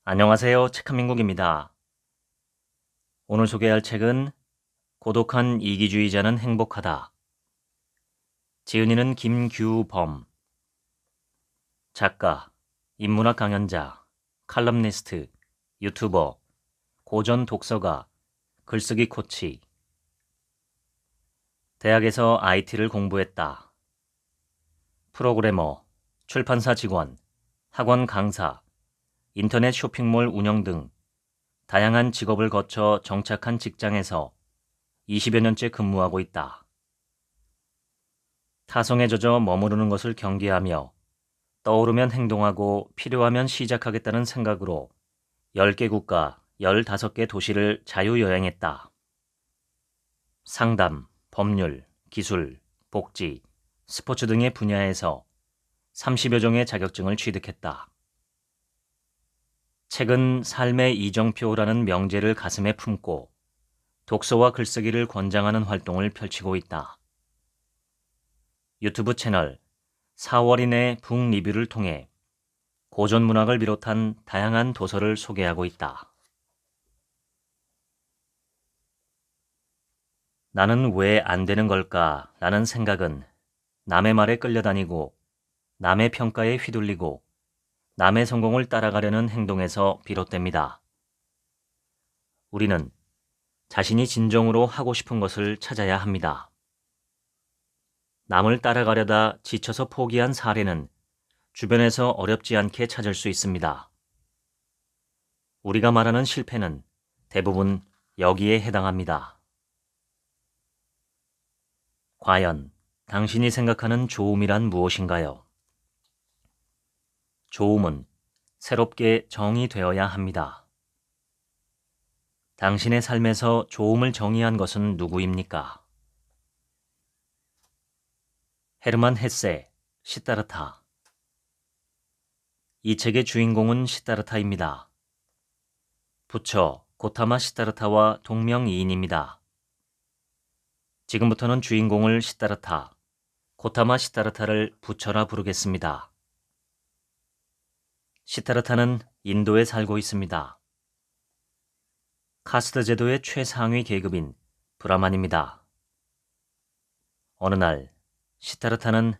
안녕하세요. 책한민국입니다. 오늘 소개할 책은 고독한 이기주의자는 행복하다. 지은이는 김규범. 작가, 인문학 강연자, 칼럼니스트, 유튜버, 고전 독서가, 글쓰기 코치. 대학에서 IT를 공부했다. 프로그래머, 출판사 직원, 학원 강사, 인터넷 쇼핑몰 운영 등 다양한 직업을 거쳐 정착한 직장에서 20여 년째 근무하고 있다. 타성에 젖어 머무르는 것을 경계하며 떠오르면 행동하고 필요하면 시작하겠다는 생각으로 10개 국가 15개 도시를 자유여행했다. 상담, 법률, 기술, 복지, 스포츠 등의 분야에서 30여 종의 자격증을 취득했다. 책은 삶의 이정표라는 명제를 가슴에 품고 독서와 글쓰기를 권장하는 활동을 펼치고 있다. 유튜브 채널 4월인의 북 리뷰를 통해 고전 문학을 비롯한 다양한 도서를 소개하고 있다. 나는 왜 안 되는 걸까? 라는 생각은 남의 말에 끌려다니고 남의 평가에 휘둘리고 남의 성공을 따라가려는 행동에서 비롯됩니다. 우리는 자신이 진정으로 하고 싶은 것을 찾아야 합니다. 남을 따라가려다 지쳐서 포기한 사례는 주변에서 어렵지 않게 찾을 수 있습니다. 우리가 말하는 실패는 대부분 여기에 해당합니다. 과연 당신이 생각하는 좋음이란 무엇인가요? 좋음은 새롭게 정의되어야 합니다. 당신의 삶에서 좋음을 정의한 것은 누구입니까? 헤르만 헤세, 시다르타. 이 책의 주인공은 시다르타입니다. 부처 고타마 시다르타와 동명이인입니다. 지금부터는 주인공을 시다르타, 고타마 시다르타를 부처라 부르겠습니다. 시다르타는 인도에 살고 있습니다. 카스트 제도의 최상위 계급인 브라만입니다. 어느 날 시다르타는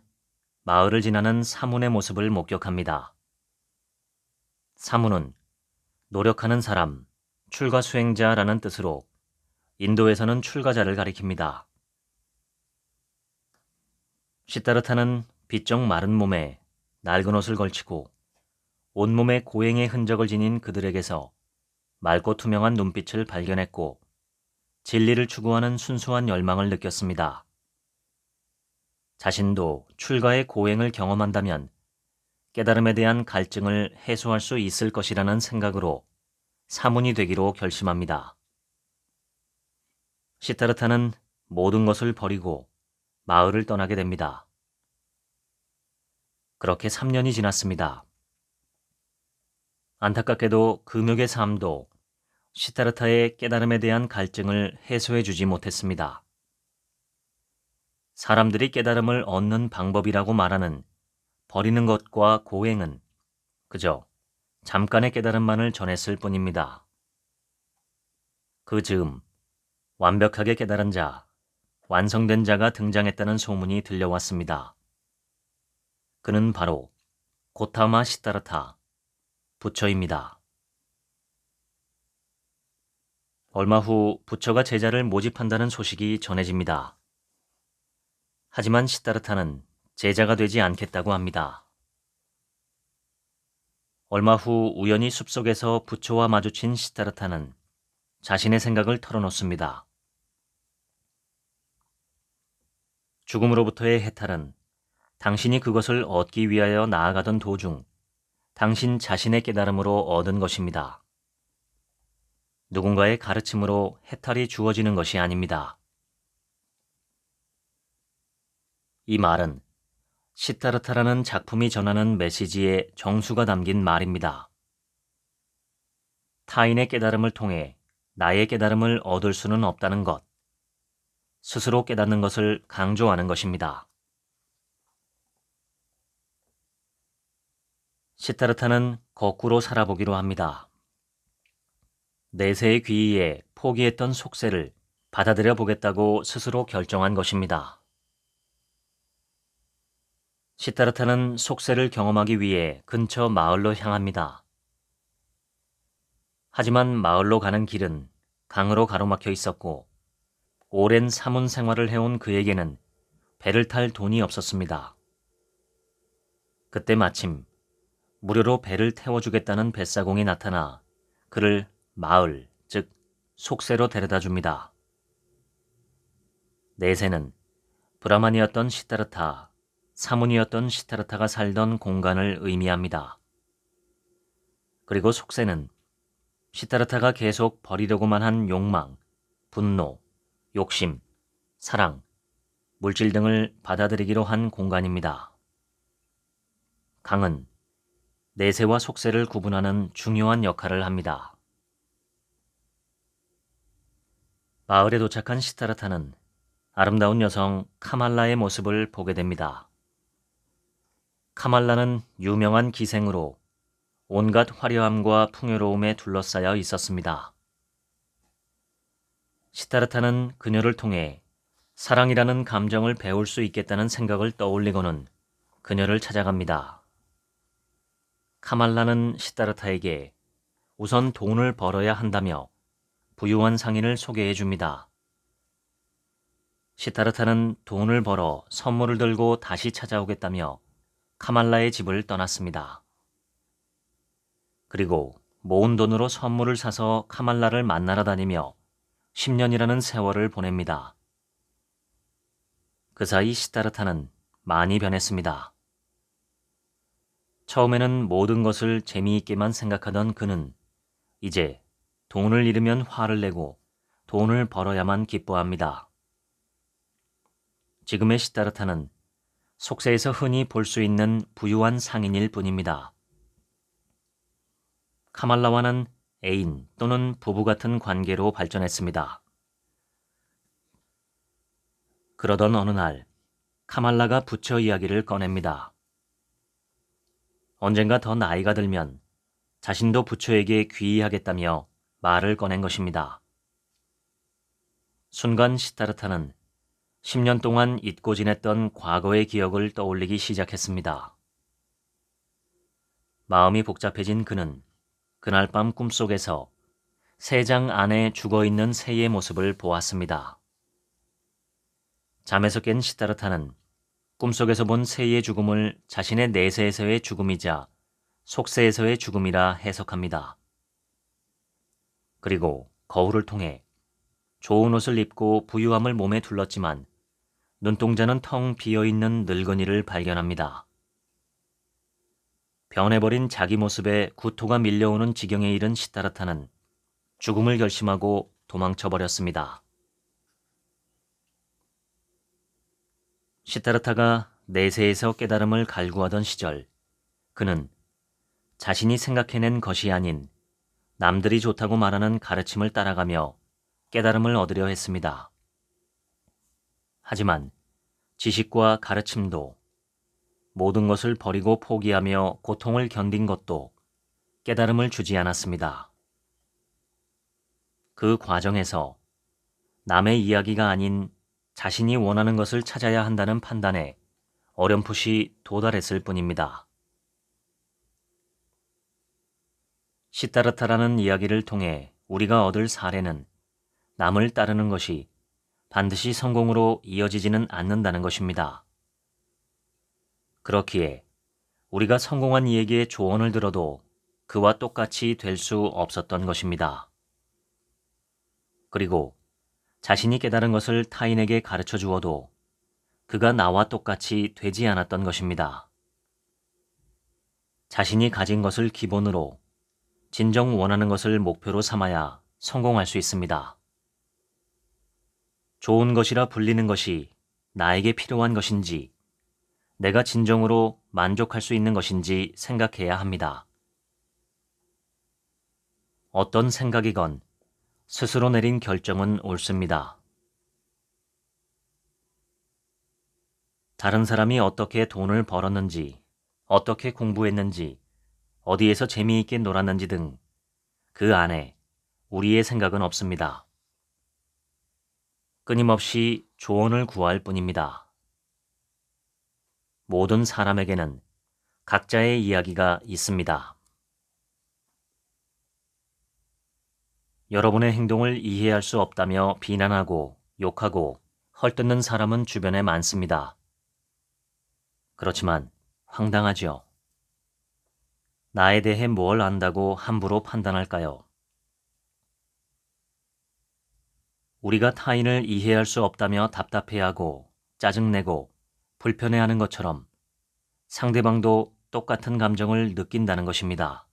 마을을 지나는 사문의 모습을 목격합니다. 사문은 노력하는 사람, 출가 수행자라는 뜻으로 인도에서는 출가자를 가리킵니다. 시다르타는 비쩍 마른 몸에 낡은 옷을 걸치고 온몸에 고행의 흔적을 지닌 그들에게서 맑고 투명한 눈빛을 발견했고 진리를 추구하는 순수한 열망을 느꼈습니다. 자신도 출가의 고행을 경험한다면 깨달음에 대한 갈증을 해소할 수 있을 것이라는 생각으로 사문이 되기로 결심합니다. 시타르타는 모든 것을 버리고 마을을 떠나게 됩니다. 그렇게 3년이 지났습니다. 안타깝게도 금욕의 삶도 시타르타의 깨달음에 대한 갈증을 해소해주지 못했습니다. 사람들이 깨달음을 얻는 방법이라고 말하는 버리는 것과 고행은 그저 잠깐의 깨달음만을 전했을 뿐입니다. 그 즈음 완벽하게 깨달은 자, 완성된 자가 등장했다는 소문이 들려왔습니다. 그는 바로 고타마 시다르타, 부처입니다. 얼마 후 부처가 제자를 모집한다는 소식이 전해집니다. 하지만 시다르타는 제자가 되지 않겠다고 합니다. 얼마 후 우연히 숲속에서 부처와 마주친 시다르타는 자신의 생각을 털어놓습니다. 죽음으로부터의 해탈은 당신이 그것을 얻기 위하여 나아가던 도중 당신 자신의 깨달음으로 얻은 것입니다. 누군가의 가르침으로 해탈이 주어지는 것이 아닙니다. 이 말은 시타르타라는 작품이 전하는 메시지의 정수가 담긴 말입니다. 타인의 깨달음을 통해 나의 깨달음을 얻을 수는 없다는 것, 스스로 깨닫는 것을 강조하는 것입니다. 시타르타는 거꾸로 살아보기로 합니다. 내세의 귀의에 포기했던 속세를 받아들여 보겠다고 스스로 결정한 것입니다. 시타르타는 속세를 경험하기 위해 근처 마을로 향합니다. 하지만 마을로 가는 길은 강으로 가로막혀 있었고 오랜 사문 생활을 해온 그에게는 배를 탈 돈이 없었습니다. 그때 마침 무료로 배를 태워주겠다는 뱃사공이 나타나 그를 마을, 즉 속세로 데려다 줍니다. 내세는 브라만이었던 시타르타, 사문이었던 시타르타가 살던 공간을 의미합니다. 그리고 속세는 시타르타가 계속 버리려고만 한 욕망, 분노, 욕심, 사랑, 물질 등을 받아들이기로 한 공간입니다. 강은 내세와 속세를 구분하는 중요한 역할을 합니다. 마을에 도착한 시타르타는 아름다운 여성 카말라의 모습을 보게 됩니다. 카말라는 유명한 기생으로 온갖 화려함과 풍요로움에 둘러싸여 있었습니다. 시타르타는 그녀를 통해 사랑이라는 감정을 배울 수 있겠다는 생각을 떠올리고는 그녀를 찾아갑니다. 카말라는 시타르타에게 우선 돈을 벌어야 한다며 부유한 상인을 소개해 줍니다. 시타르타는 돈을 벌어 선물을 들고 다시 찾아오겠다며 카말라의 집을 떠났습니다. 그리고 모은 돈으로 선물을 사서 카말라를 만나러 다니며 10년이라는 세월을 보냅니다. 그 사이 시타르타는 많이 변했습니다. 처음에는 모든 것을 재미있게만 생각하던 그는 이제 돈을 잃으면 화를 내고 돈을 벌어야만 기뻐합니다. 지금의 시타르타는 속세에서 흔히 볼 수 있는 부유한 상인일 뿐입니다. 카말라와는 애인 또는 부부 같은 관계로 발전했습니다. 그러던 어느 날 카말라가 부처 이야기를 꺼냅니다. 언젠가 더 나이가 들면 자신도 부처에게 귀의하겠다며 말을 꺼낸 것입니다. 순간 시타르타는 10년 동안 잊고 지냈던 과거의 기억을 떠올리기 시작했습니다. 마음이 복잡해진 그는 그날 밤 꿈속에서 새장 안에 죽어있는 새의 모습을 보았습니다. 잠에서 깬 시타르타는 꿈속에서 본 새의 죽음을 자신의 내세에서의 죽음이자 속세에서의 죽음이라 해석합니다. 그리고 거울을 통해 좋은 옷을 입고 부유함을 몸에 둘렀지만 눈동자는 텅 비어있는 늙은이를 발견합니다. 변해버린 자기 모습에 구토가 밀려오는 지경에 이른 시타르타는 죽음을 결심하고 도망쳐버렸습니다. 시타르타가 내세에서 깨달음을 갈구하던 시절, 그는 자신이 생각해낸 것이 아닌 남들이 좋다고 말하는 가르침을 따라가며 깨달음을 얻으려 했습니다. 하지만 지식과 가르침도 모든 것을 버리고 포기하며 고통을 견딘 것도 깨달음을 주지 않았습니다. 그 과정에서 남의 이야기가 아닌 자신이 원하는 것을 찾아야 한다는 판단에 어렴풋이 도달했을 뿐입니다. 시타르타라는 이야기를 통해 우리가 얻을 사례는 남을 따르는 것이 반드시 성공으로 이어지지는 않는다는 것입니다. 그렇기에 우리가 성공한 이에게 조언을 들어도 그와 똑같이 될 수 없었던 것입니다. 그리고 자신이 깨달은 것을 타인에게 가르쳐 주어도 그가 나와 똑같이 되지 않았던 것입니다. 자신이 가진 것을 기본으로 진정 원하는 것을 목표로 삼아야 성공할 수 있습니다. 좋은 것이라 불리는 것이 나에게 필요한 것인지, 내가 진정으로 만족할 수 있는 것인지 생각해야 합니다. 어떤 생각이건 스스로 내린 결정은 옳습니다. 다른 사람이 어떻게 돈을 벌었는지, 어떻게 공부했는지, 어디에서 재미있게 놀았는지 등 그 안에 우리의 생각은 없습니다. 끊임없이 조언을 구할 뿐입니다. 모든 사람에게는 각자의 이야기가 있습니다. 여러분의 행동을 이해할 수 없다며 비난하고 욕하고 헐뜯는 사람은 주변에 많습니다. 그렇지만 황당하죠. 나에 대해 뭘 안다고 함부로 판단할까요? 우리가 타인을 이해할 수 없다며 답답해하고 짜증내고 불편해하는 것처럼 상대방도 똑같은 감정을 느낀다는 것입니다.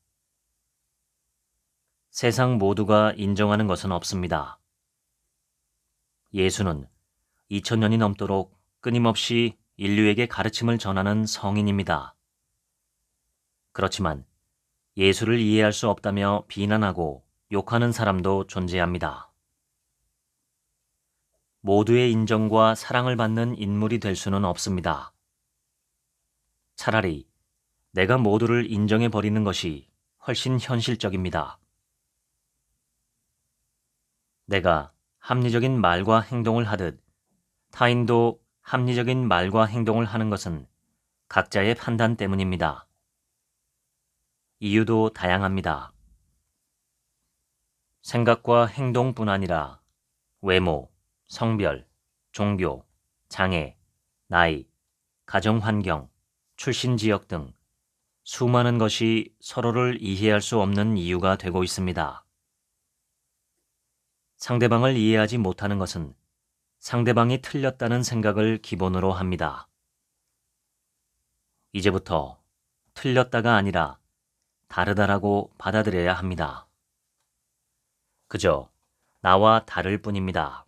세상 모두가 인정하는 것은 없습니다. 예수는 2000년이 넘도록 끊임없이 인류에게 가르침을 전하는 성인입니다. 그렇지만 예수를 이해할 수 없다며 비난하고 욕하는 사람도 존재합니다. 모두의 인정과 사랑을 받는 인물이 될 수는 없습니다. 차라리 내가 모두를 인정해버리는 것이 훨씬 현실적입니다. 내가 합리적인 말과 행동을 하듯 타인도 합리적인 말과 행동을 하는 것은 각자의 판단 때문입니다. 이유도 다양합니다. 생각과 행동뿐 아니라 외모, 성별, 종교, 장애, 나이, 가정환경, 출신 지역 등 수많은 것이 서로를 이해할 수 없는 이유가 되고 있습니다. 상대방을 이해하지 못하는 것은 상대방이 틀렸다는 생각을 기본으로 합니다. 이제부터 틀렸다가 아니라 다르다라고 받아들여야 합니다. 그저 나와 다를 뿐입니다.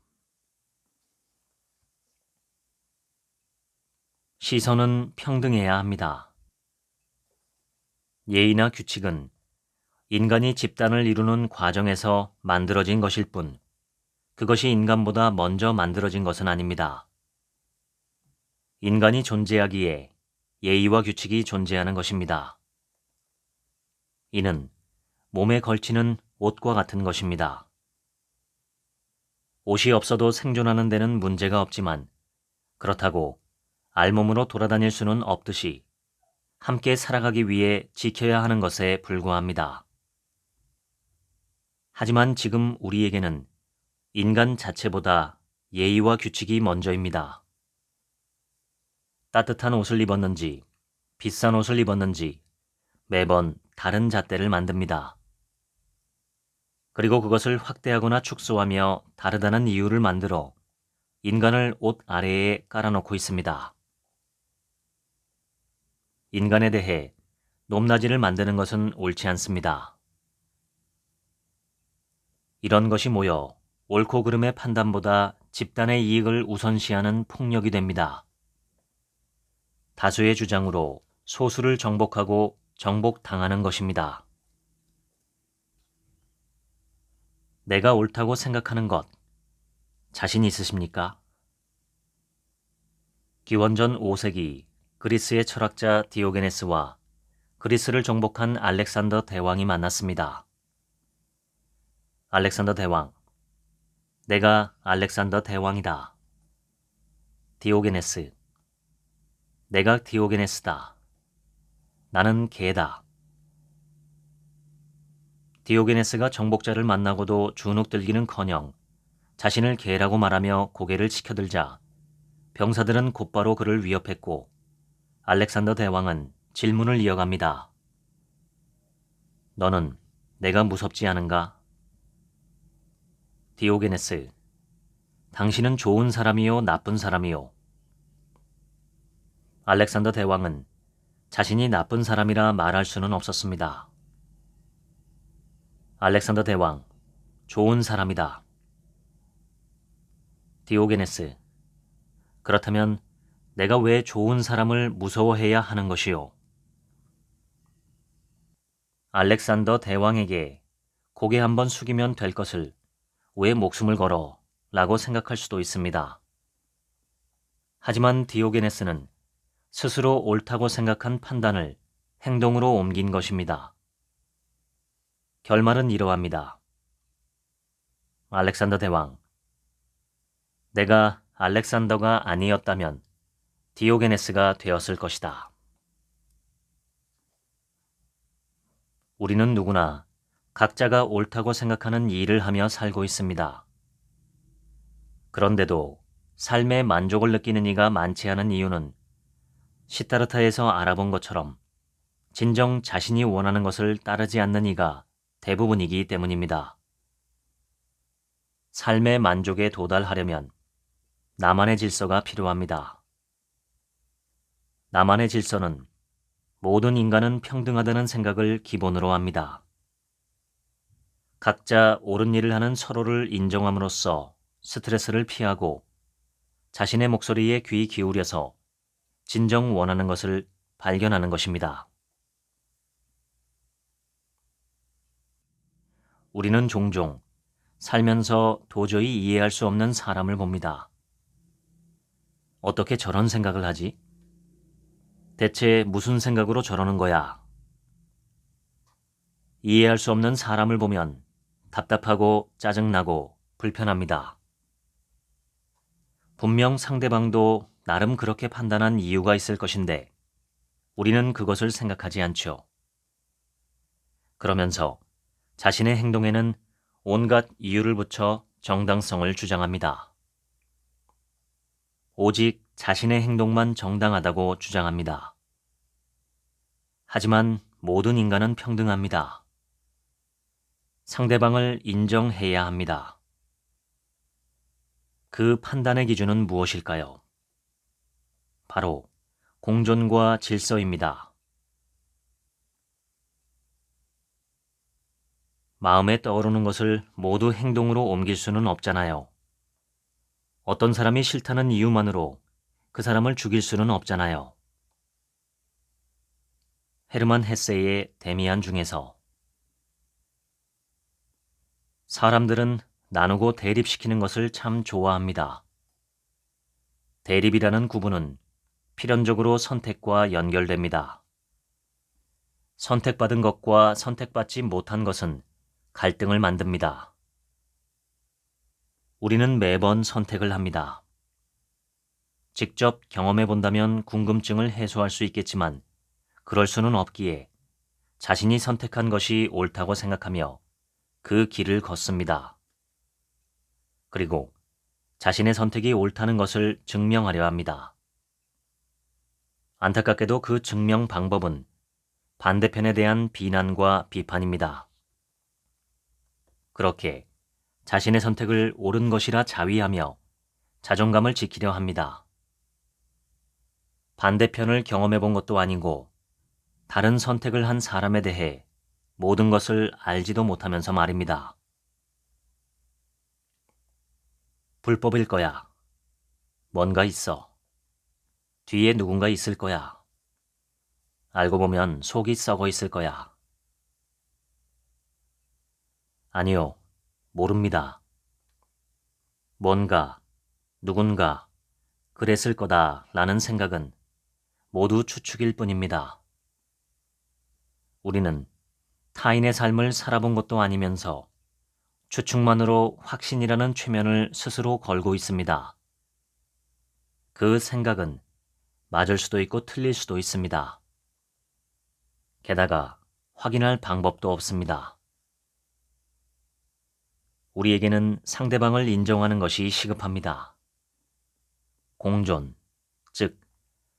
시선은 평등해야 합니다. 예의나 규칙은 인간이 집단을 이루는 과정에서 만들어진 것일 뿐, 그것이 인간보다 먼저 만들어진 것은 아닙니다. 인간이 존재하기에 예의와 규칙이 존재하는 것입니다. 이는 몸에 걸치는 옷과 같은 것입니다. 옷이 없어도 생존하는 데는 문제가 없지만 그렇다고 알몸으로 돌아다닐 수는 없듯이 함께 살아가기 위해 지켜야 하는 것에 불과합니다. 하지만 지금 우리에게는 인간 자체보다 예의와 규칙이 먼저입니다. 따뜻한 옷을 입었는지, 비싼 옷을 입었는지 매번 다른 잣대를 만듭니다. 그리고 그것을 확대하거나 축소하며 다르다는 이유를 만들어 인간을 옷 아래에 깔아놓고 있습니다. 인간에 대해 높낮이를 만드는 것은 옳지 않습니다. 이런 것이 모여 옳고 그름의 판단보다 집단의 이익을 우선시하는 폭력이 됩니다. 다수의 주장으로 소수를 정복하고 정복당하는 것입니다. 내가 옳다고 생각하는 것, 자신 있으십니까? 기원전 5세기 그리스의 철학자 디오게네스와 그리스를 정복한 알렉산더 대왕이 만났습니다. 알렉산더 대왕, 내가 알렉산더 대왕이다. 디오게네스, 내가 디오게네스다. 나는 개다. 디오게네스가 정복자를 만나고도 주눅들기는커녕 자신을 개라고 말하며 고개를 치켜들자 병사들은 곧바로 그를 위협했고 알렉산더 대왕은 질문을 이어갑니다. 너는 내가 무섭지 않은가? 디오게네스, 당신은 좋은 사람이요 나쁜 사람이요? 알렉산더 대왕은 자신이 나쁜 사람이라 말할 수는 없었습니다. 알렉산더 대왕, 좋은 사람이다. 디오게네스, 그렇다면 내가 왜 좋은 사람을 무서워해야 하는 것이요? 알렉산더 대왕에게 고개 한번 숙이면 될 것을 왜 목숨을 걸어? 라고 생각할 수도 있습니다. 하지만 디오게네스는 스스로 옳다고 생각한 판단을 행동으로 옮긴 것입니다. 결말은 이러합니다. 알렉산더 대왕. 내가 알렉산더가 아니었다면 디오게네스가 되었을 것이다. 우리는 누구나 각자가 옳다고 생각하는 일을 하며 살고 있습니다. 그런데도 삶의 만족을 느끼는 이가 많지 않은 이유는 시타르타에서 알아본 것처럼 진정 자신이 원하는 것을 따르지 않는 이가 대부분이기 때문입니다. 삶의 만족에 도달하려면 나만의 질서가 필요합니다. 나만의 질서는 모든 인간은 평등하다는 생각을 기본으로 합니다. 각자 옳은 일을 하는 서로를 인정함으로써 스트레스를 피하고 자신의 목소리에 귀 기울여서 진정 원하는 것을 발견하는 것입니다. 우리는 종종 살면서 도저히 이해할 수 없는 사람을 봅니다. 어떻게 저런 생각을 하지? 대체 무슨 생각으로 저러는 거야? 이해할 수 없는 사람을 보면 답답하고 짜증나고 불편합니다. 분명 상대방도 나름 그렇게 판단한 이유가 있을 것인데 우리는 그것을 생각하지 않죠. 그러면서 자신의 행동에는 온갖 이유를 붙여 정당성을 주장합니다. 오직 자신의 행동만 정당하다고 주장합니다. 하지만 모든 인간은 평등합니다. 상대방을 인정해야 합니다. 그 판단의 기준은 무엇일까요? 바로 공존과 질서입니다. 마음에 떠오르는 것을 모두 행동으로 옮길 수는 없잖아요. 어떤 사람이 싫다는 이유만으로 그 사람을 죽일 수는 없잖아요. 헤르만 헤세의 데미안 중에서 사람들은 나누고 대립시키는 것을 참 좋아합니다. 대립이라는 구분은 필연적으로 선택과 연결됩니다. 선택받은 것과 선택받지 못한 것은 갈등을 만듭니다. 우리는 매번 선택을 합니다. 직접 경험해 본다면 궁금증을 해소할 수 있겠지만 그럴 수는 없기에 자신이 선택한 것이 옳다고 생각하며 그 길을 걷습니다. 그리고 자신의 선택이 옳다는 것을 증명하려 합니다. 안타깝게도 그 증명 방법은 반대편에 대한 비난과 비판입니다. 그렇게 자신의 선택을 옳은 것이라 자위하며 자존감을 지키려 합니다. 반대편을 경험해 본 것도 아니고 다른 선택을 한 사람에 대해 모든 것을 알지도 못하면서 말입니다. 불법일 거야. 뭔가 있어. 뒤에 누군가 있을 거야. 알고 보면 속이 썩어 있을 거야. 아니요, 모릅니다. 뭔가, 누군가, 그랬을 거다라는 생각은 모두 추측일 뿐입니다. 우리는 타인의 삶을 살아본 것도 아니면서 추측만으로 확신이라는 최면을 스스로 걸고 있습니다. 그 생각은 맞을 수도 있고 틀릴 수도 있습니다. 게다가 확인할 방법도 없습니다. 우리에게는 상대방을 인정하는 것이 시급합니다. 공존, 즉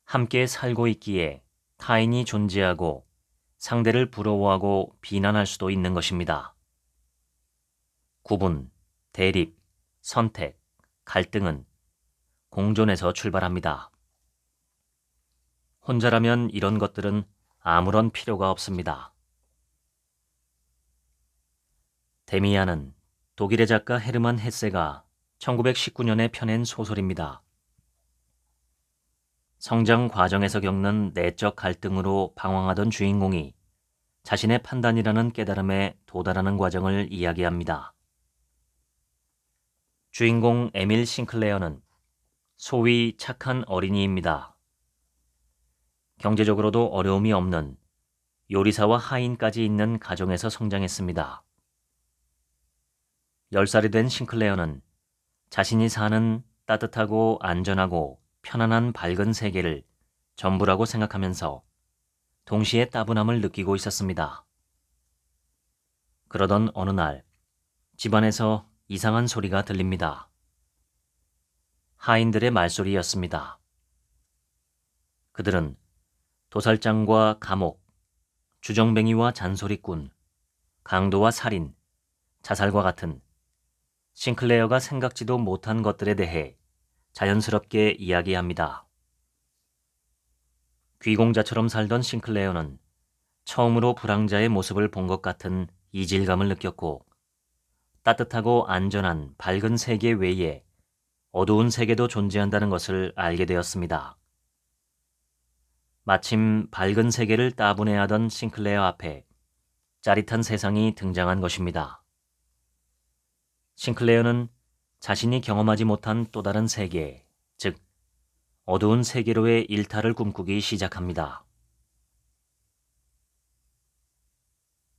함께 살고 있기에 타인이 존재하고 상대를 부러워하고 비난할 수도 있는 것입니다. 구분, 대립, 선택, 갈등은 공존에서 출발합니다. 혼자라면 이런 것들은 아무런 필요가 없습니다. 데미안은 독일의 작가 헤르만 헤세가 1919년에 펴낸 소설입니다. 성장 과정에서 겪는 내적 갈등으로 방황하던 주인공이 자신의 판단이라는 깨달음에 도달하는 과정을 이야기합니다. 주인공 에밀 싱클레어는 소위 착한 어린이입니다. 경제적으로도 어려움이 없는 요리사와 하인까지 있는 가정에서 성장했습니다. 10살이 된 싱클레어는 자신이 사는 따뜻하고 안전하고 편안한 밝은 세계를 전부라고 생각하면서 동시에 따분함을 느끼고 있었습니다. 그러던 어느 날 집안에서 이상한 소리가 들립니다. 하인들의 말소리였습니다. 그들은 도살장과 감옥, 주정뱅이와 잔소리꾼, 강도와 살인, 자살과 같은 싱클레어가 생각지도 못한 것들에 대해 자연스럽게 이야기합니다. 귀공자처럼 살던 싱클레어는 처음으로 불황자의 모습을 본 것 같은 이질감을 느꼈고 따뜻하고 안전한 밝은 세계 외에 어두운 세계도 존재한다는 것을 알게 되었습니다. 마침 밝은 세계를 따분해하던 싱클레어 앞에 짜릿한 세상이 등장한 것입니다. 싱클레어는 자신이 경험하지 못한 또 다른 세계, 즉 어두운 세계로의 일탈을 꿈꾸기 시작합니다.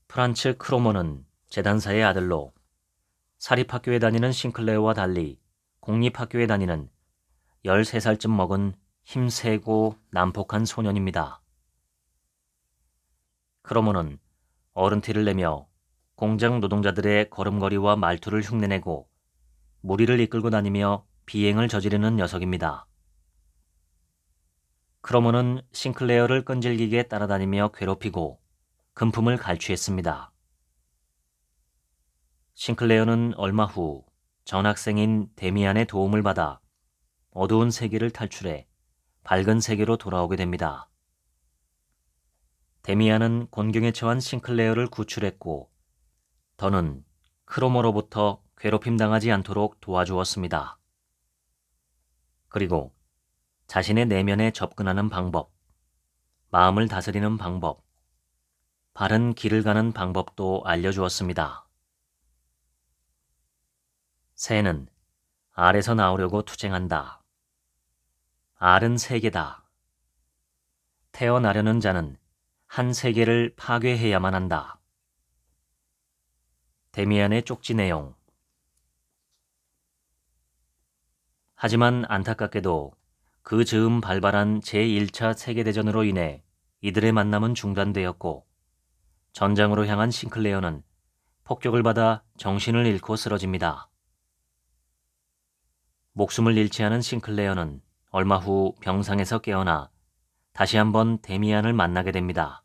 프란츠 크로모는 재단사의 아들로 사립학교에 다니는 싱클레어와 달리 공립학교에 다니는 13살쯤 먹은 힘세고 난폭한 소년입니다. 크로모는 어른 티를 내며 공장 노동자들의 걸음걸이와 말투를 흉내내고 무리를 이끌고 다니며 비행을 저지르는 녀석입니다. 크로모는 싱클레어를 끈질기게 따라다니며 괴롭히고 금품을 갈취했습니다. 싱클레어는 얼마 후 전학생인 데미안의 도움을 받아 어두운 세계를 탈출해 밝은 세계로 돌아오게 됩니다. 데미안은 곤경에 처한 싱클레어를 구출했고 더는 크로모로부터 괴롭힘당하지 않도록 도와주었습니다. 그리고 자신의 내면에 접근하는 방법, 마음을 다스리는 방법, 바른 길을 가는 방법도 알려주었습니다. 새는 알에서 나오려고 투쟁한다. 알은 세계다. 태어나려는 자는 한 세계를 파괴해야만 한다. 데미안의 쪽지 내용. 하지만 안타깝게도 그 즈음 발발한 제1차 세계대전으로 인해 이들의 만남은 중단되었고 전장으로 향한 싱클레어는 폭격을 받아 정신을 잃고 쓰러집니다. 목숨을 잃지 않은 싱클레어는 얼마 후 병상에서 깨어나 다시 한번 데미안을 만나게 됩니다.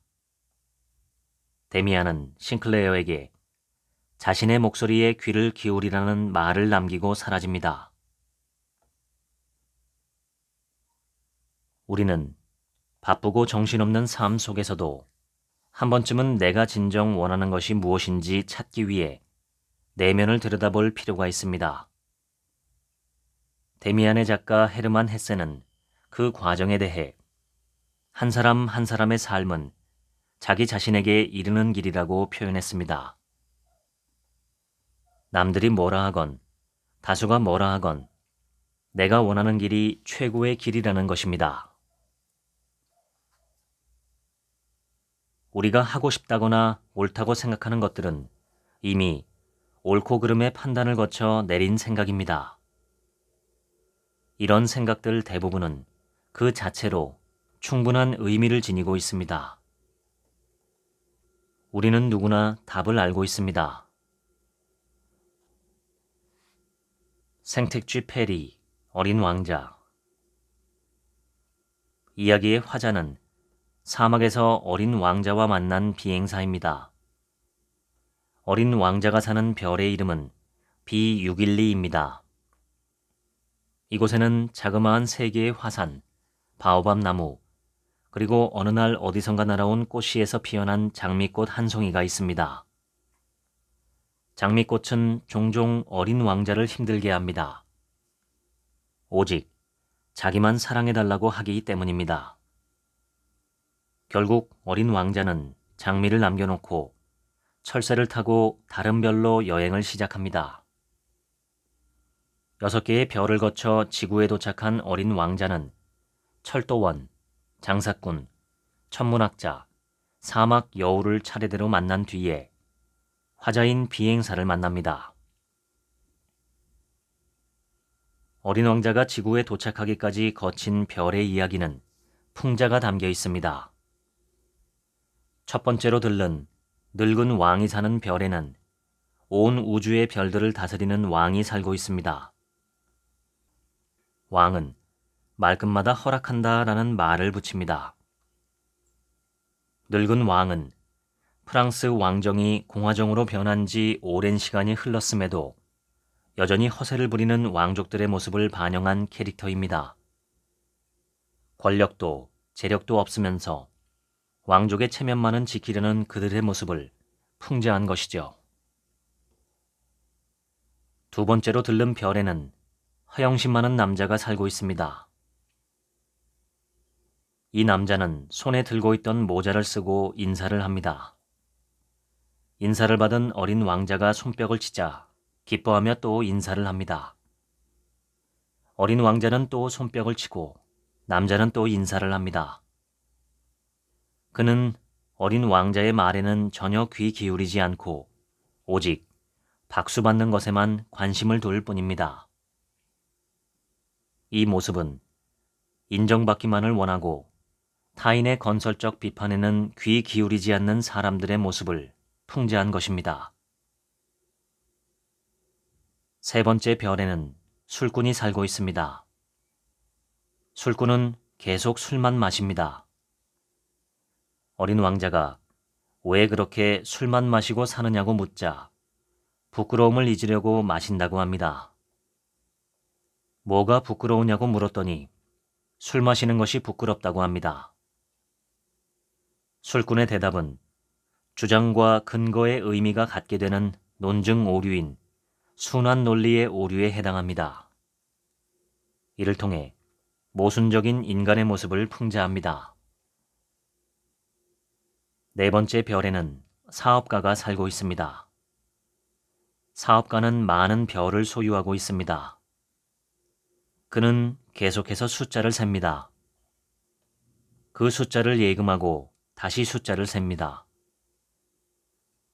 데미안은 싱클레어에게 자신의 목소리에 귀를 기울이라는 말을 남기고 사라집니다. 우리는 바쁘고 정신없는 삶 속에서도 한 번쯤은 내가 진정 원하는 것이 무엇인지 찾기 위해 내면을 들여다볼 필요가 있습니다. 데미안의 작가 헤르만 헤세는 그 과정에 대해 한 사람 한 사람의 삶은 자기 자신에게 이르는 길이라고 표현했습니다. 남들이 뭐라 하건 다수가 뭐라 하건 내가 원하는 길이 최고의 길이라는 것입니다. 우리가 하고 싶다거나 옳다고 생각하는 것들은 이미 옳고 그름의 판단을 거쳐 내린 생각입니다. 이런 생각들 대부분은 그 자체로 충분한 의미를 지니고 있습니다. 우리는 누구나 답을 알고 있습니다. 생텍쥐 페리, 어린 왕자. 이야기의 화자는 사막에서 어린 왕자와 만난 비행사입니다. 어린 왕자가 사는 별의 이름은 B612입니다. 이곳에는 자그마한 세 개의 화산, 바오밥 나무, 그리고 어느 날 어디선가 날아온 꽃씨에서 피어난 장미꽃 한 송이가 있습니다. 장미꽃은 종종 어린 왕자를 힘들게 합니다. 오직 자기만 사랑해달라고 하기 때문입니다. 결국 어린 왕자는 장미를 남겨놓고 철새를 타고 다른 별로 여행을 시작합니다. 6개의 별을 거쳐 지구에 도착한 어린 왕자는 철도원, 장사꾼, 천문학자, 사막 여우를 차례대로 만난 뒤에 화자인 비행사를 만납니다. 어린 왕자가 지구에 도착하기까지 거친 별의 이야기는 풍자가 담겨 있습니다. 첫 번째로 들른 늙은 왕이 사는 별에는 온 우주의 별들을 다스리는 왕이 살고 있습니다. 왕은 말끝마다 허락한다라는 말을 붙입니다. 늙은 왕은 프랑스 왕정이 공화정으로 변한 지 오랜 시간이 흘렀음에도 여전히 허세를 부리는 왕족들의 모습을 반영한 캐릭터입니다. 권력도 재력도 없으면서 왕족의 체면만은 지키려는 그들의 모습을 풍자한 것이죠. 두 번째로 들른 별에는 허영심 많은 남자가 살고 있습니다. 이 남자는 손에 들고 있던 모자를 쓰고 인사를 합니다. 인사를 받은 어린 왕자가 손뼉을 치자 기뻐하며 또 인사를 합니다. 어린 왕자는 또 손뼉을 치고 남자는 또 인사를 합니다. 그는 어린 왕자의 말에는 전혀 귀 기울이지 않고 오직 박수 받는 것에만 관심을 둘 뿐입니다. 이 모습은 인정받기만을 원하고 타인의 건설적 비판에는 귀 기울이지 않는 사람들의 모습을 풍자한 것입니다. 세 번째 별에는 술꾼이 살고 있습니다. 술꾼은 계속 술만 마십니다. 어린 왕자가 왜 그렇게 술만 마시고 사느냐고 묻자 부끄러움을 잊으려고 마신다고 합니다. 뭐가 부끄러우냐고 물었더니 술 마시는 것이 부끄럽다고 합니다. 술꾼의 대답은 주장과 근거의 의미가 같게 되는 논증 오류인 순환 논리의 오류에 해당합니다. 이를 통해 모순적인 인간의 모습을 풍자합니다. 네 번째 별에는 사업가가 살고 있습니다. 사업가는 많은 별을 소유하고 있습니다. 그는 계속해서 숫자를 셉니다. 그 숫자를 예금하고 다시 숫자를 셉니다.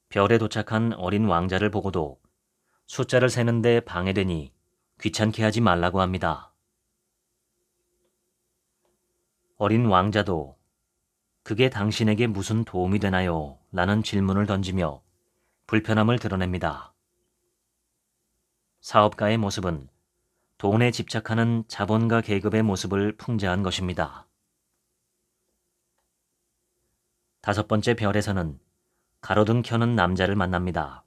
별에 도착한 어린 왕자를 보고도 숫자를 세는데 방해되니 귀찮게 하지 말라고 합니다. 어린 왕자도 그게 당신에게 무슨 도움이 되나요? 라는 질문을 던지며 불편함을 드러냅니다. 사업가의 모습은 돈에 집착하는 자본가 계급의 모습을 풍자한 것입니다. 다섯 번째 별에서는 가로등 켜는 남자를 만납니다.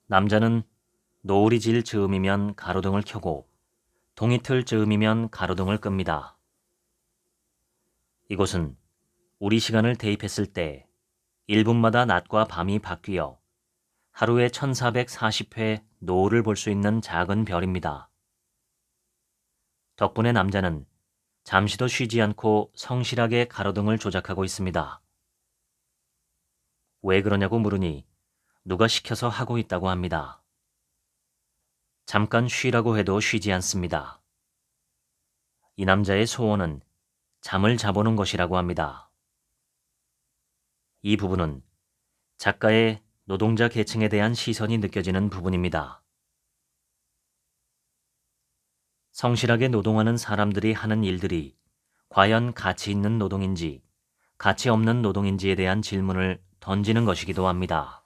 남자는 노을이 질 즈음이면 가로등을 켜고 동이 틀 즈음이면 가로등을 끕니다. 이곳은 우리 시간을 대입했을 때 1분마다 낮과 밤이 바뀌어 하루에 1440회 노을을 볼 수 있는 작은 별입니다. 덕분에 남자는 잠시도 쉬지 않고 성실하게 가로등을 조작하고 있습니다. 왜 그러냐고 물으니 누가 시켜서 하고 있다고 합니다. 잠깐 쉬라고 해도 쉬지 않습니다. 이 남자의 소원은 잠을 자보는 것이라고 합니다. 이 부분은 작가의 노동자 계층에 대한 시선이 느껴지는 부분입니다. 성실하게 노동하는 사람들이 하는 일들이 과연 가치 있는 노동인지 가치 없는 노동인지에 대한 질문을 던지는 것이기도 합니다.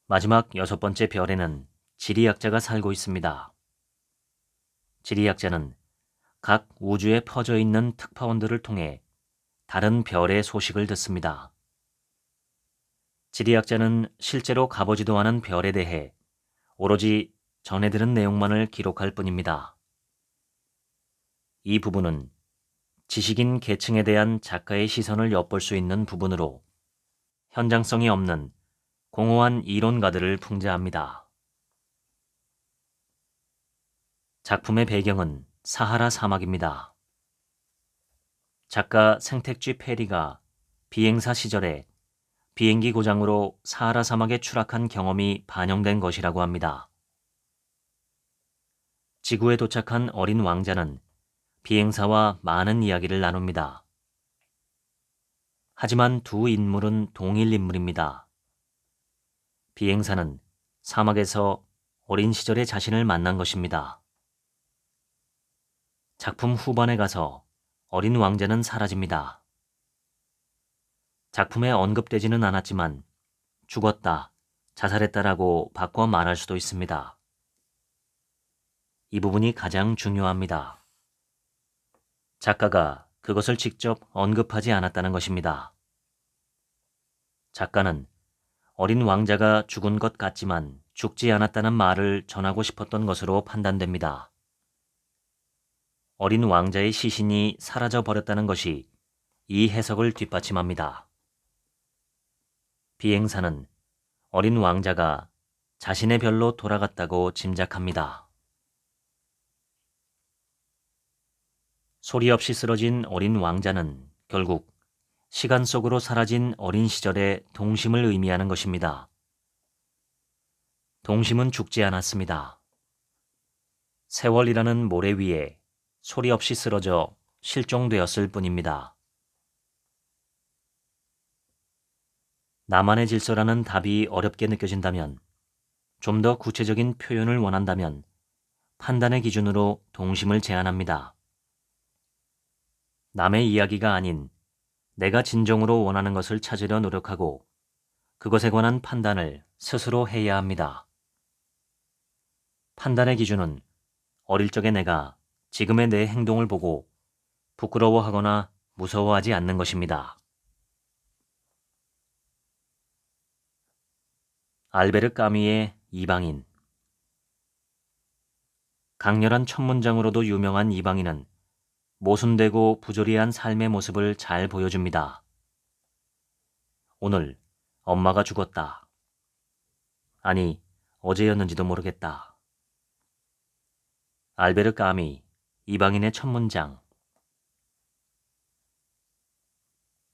마지막 여섯 번째 별에는 지리학자가 살고 있습니다. 지리학자는 각 우주에 퍼져 있는 특파원들을 통해 다른 별의 소식을 듣습니다. 지리학자는 실제로 가보지도 않은 별에 대해 오로지 전해 들은 내용만을 기록할 뿐입니다. 이 부분은 지식인 계층에 대한 작가의 시선을 엿볼 수 있는 부분으로 현장성이 없는 공허한 이론가들을 풍자합니다. 작품의 배경은 사하라 사막입니다. 작가 생택쥐 페리가 비행사 시절에 비행기 고장으로 사하라 사막에 추락한 경험이 반영된 것이라고 합니다. 지구에 도착한 어린 왕자는 비행사와 많은 이야기를 나눕니다. 하지만 두 인물은 동일 인물입니다. 비행사는 사막에서 어린 시절의 자신을 만난 것입니다. 작품 후반에 가서 어린 왕자는 사라집니다. 작품에 언급되지는 않았지만 죽었다, 자살했다라고 바꿔 말할 수도 있습니다. 이 부분이 가장 중요합니다. 작가가 그것을 직접 언급하지 않았다는 것입니다. 작가는 어린 왕자가 죽은 것 같지만 죽지 않았다는 말을 전하고 싶었던 것으로 판단됩니다. 어린 왕자의 시신이 사라져 버렸다는 것이 이 해석을 뒷받침합니다. 비행사는 어린 왕자가 자신의 별로 돌아갔다고 짐작합니다. 소리 없이 쓰러진 어린 왕자는 결국 시간 속으로 사라진 어린 시절의 동심을 의미하는 것입니다. 동심은 죽지 않았습니다. 세월이라는 모래 위에 소리 없이 쓰러져 실종되었을 뿐입니다. 나만의 질서라는 답이 어렵게 느껴진다면, 좀 더 구체적인 표현을 원한다면 판단의 기준으로 동심을 제한합니다. 남의 이야기가 아닌 내가 진정으로 원하는 것을 찾으려 노력하고 그것에 관한 판단을 스스로 해야 합니다. 판단의 기준은 어릴 적의 내가 지금의 내 행동을 보고 부끄러워하거나 무서워하지 않는 것입니다. 알베르 까뮈의 이방인. 강렬한 첫 문장으로도 유명한 이방인은 모순되고 부조리한 삶의 모습을 잘 보여줍니다. 오늘 엄마가 죽었다. 아니, 어제였는지도 모르겠다. 알베르 까뮈, 이방인의 첫 문장.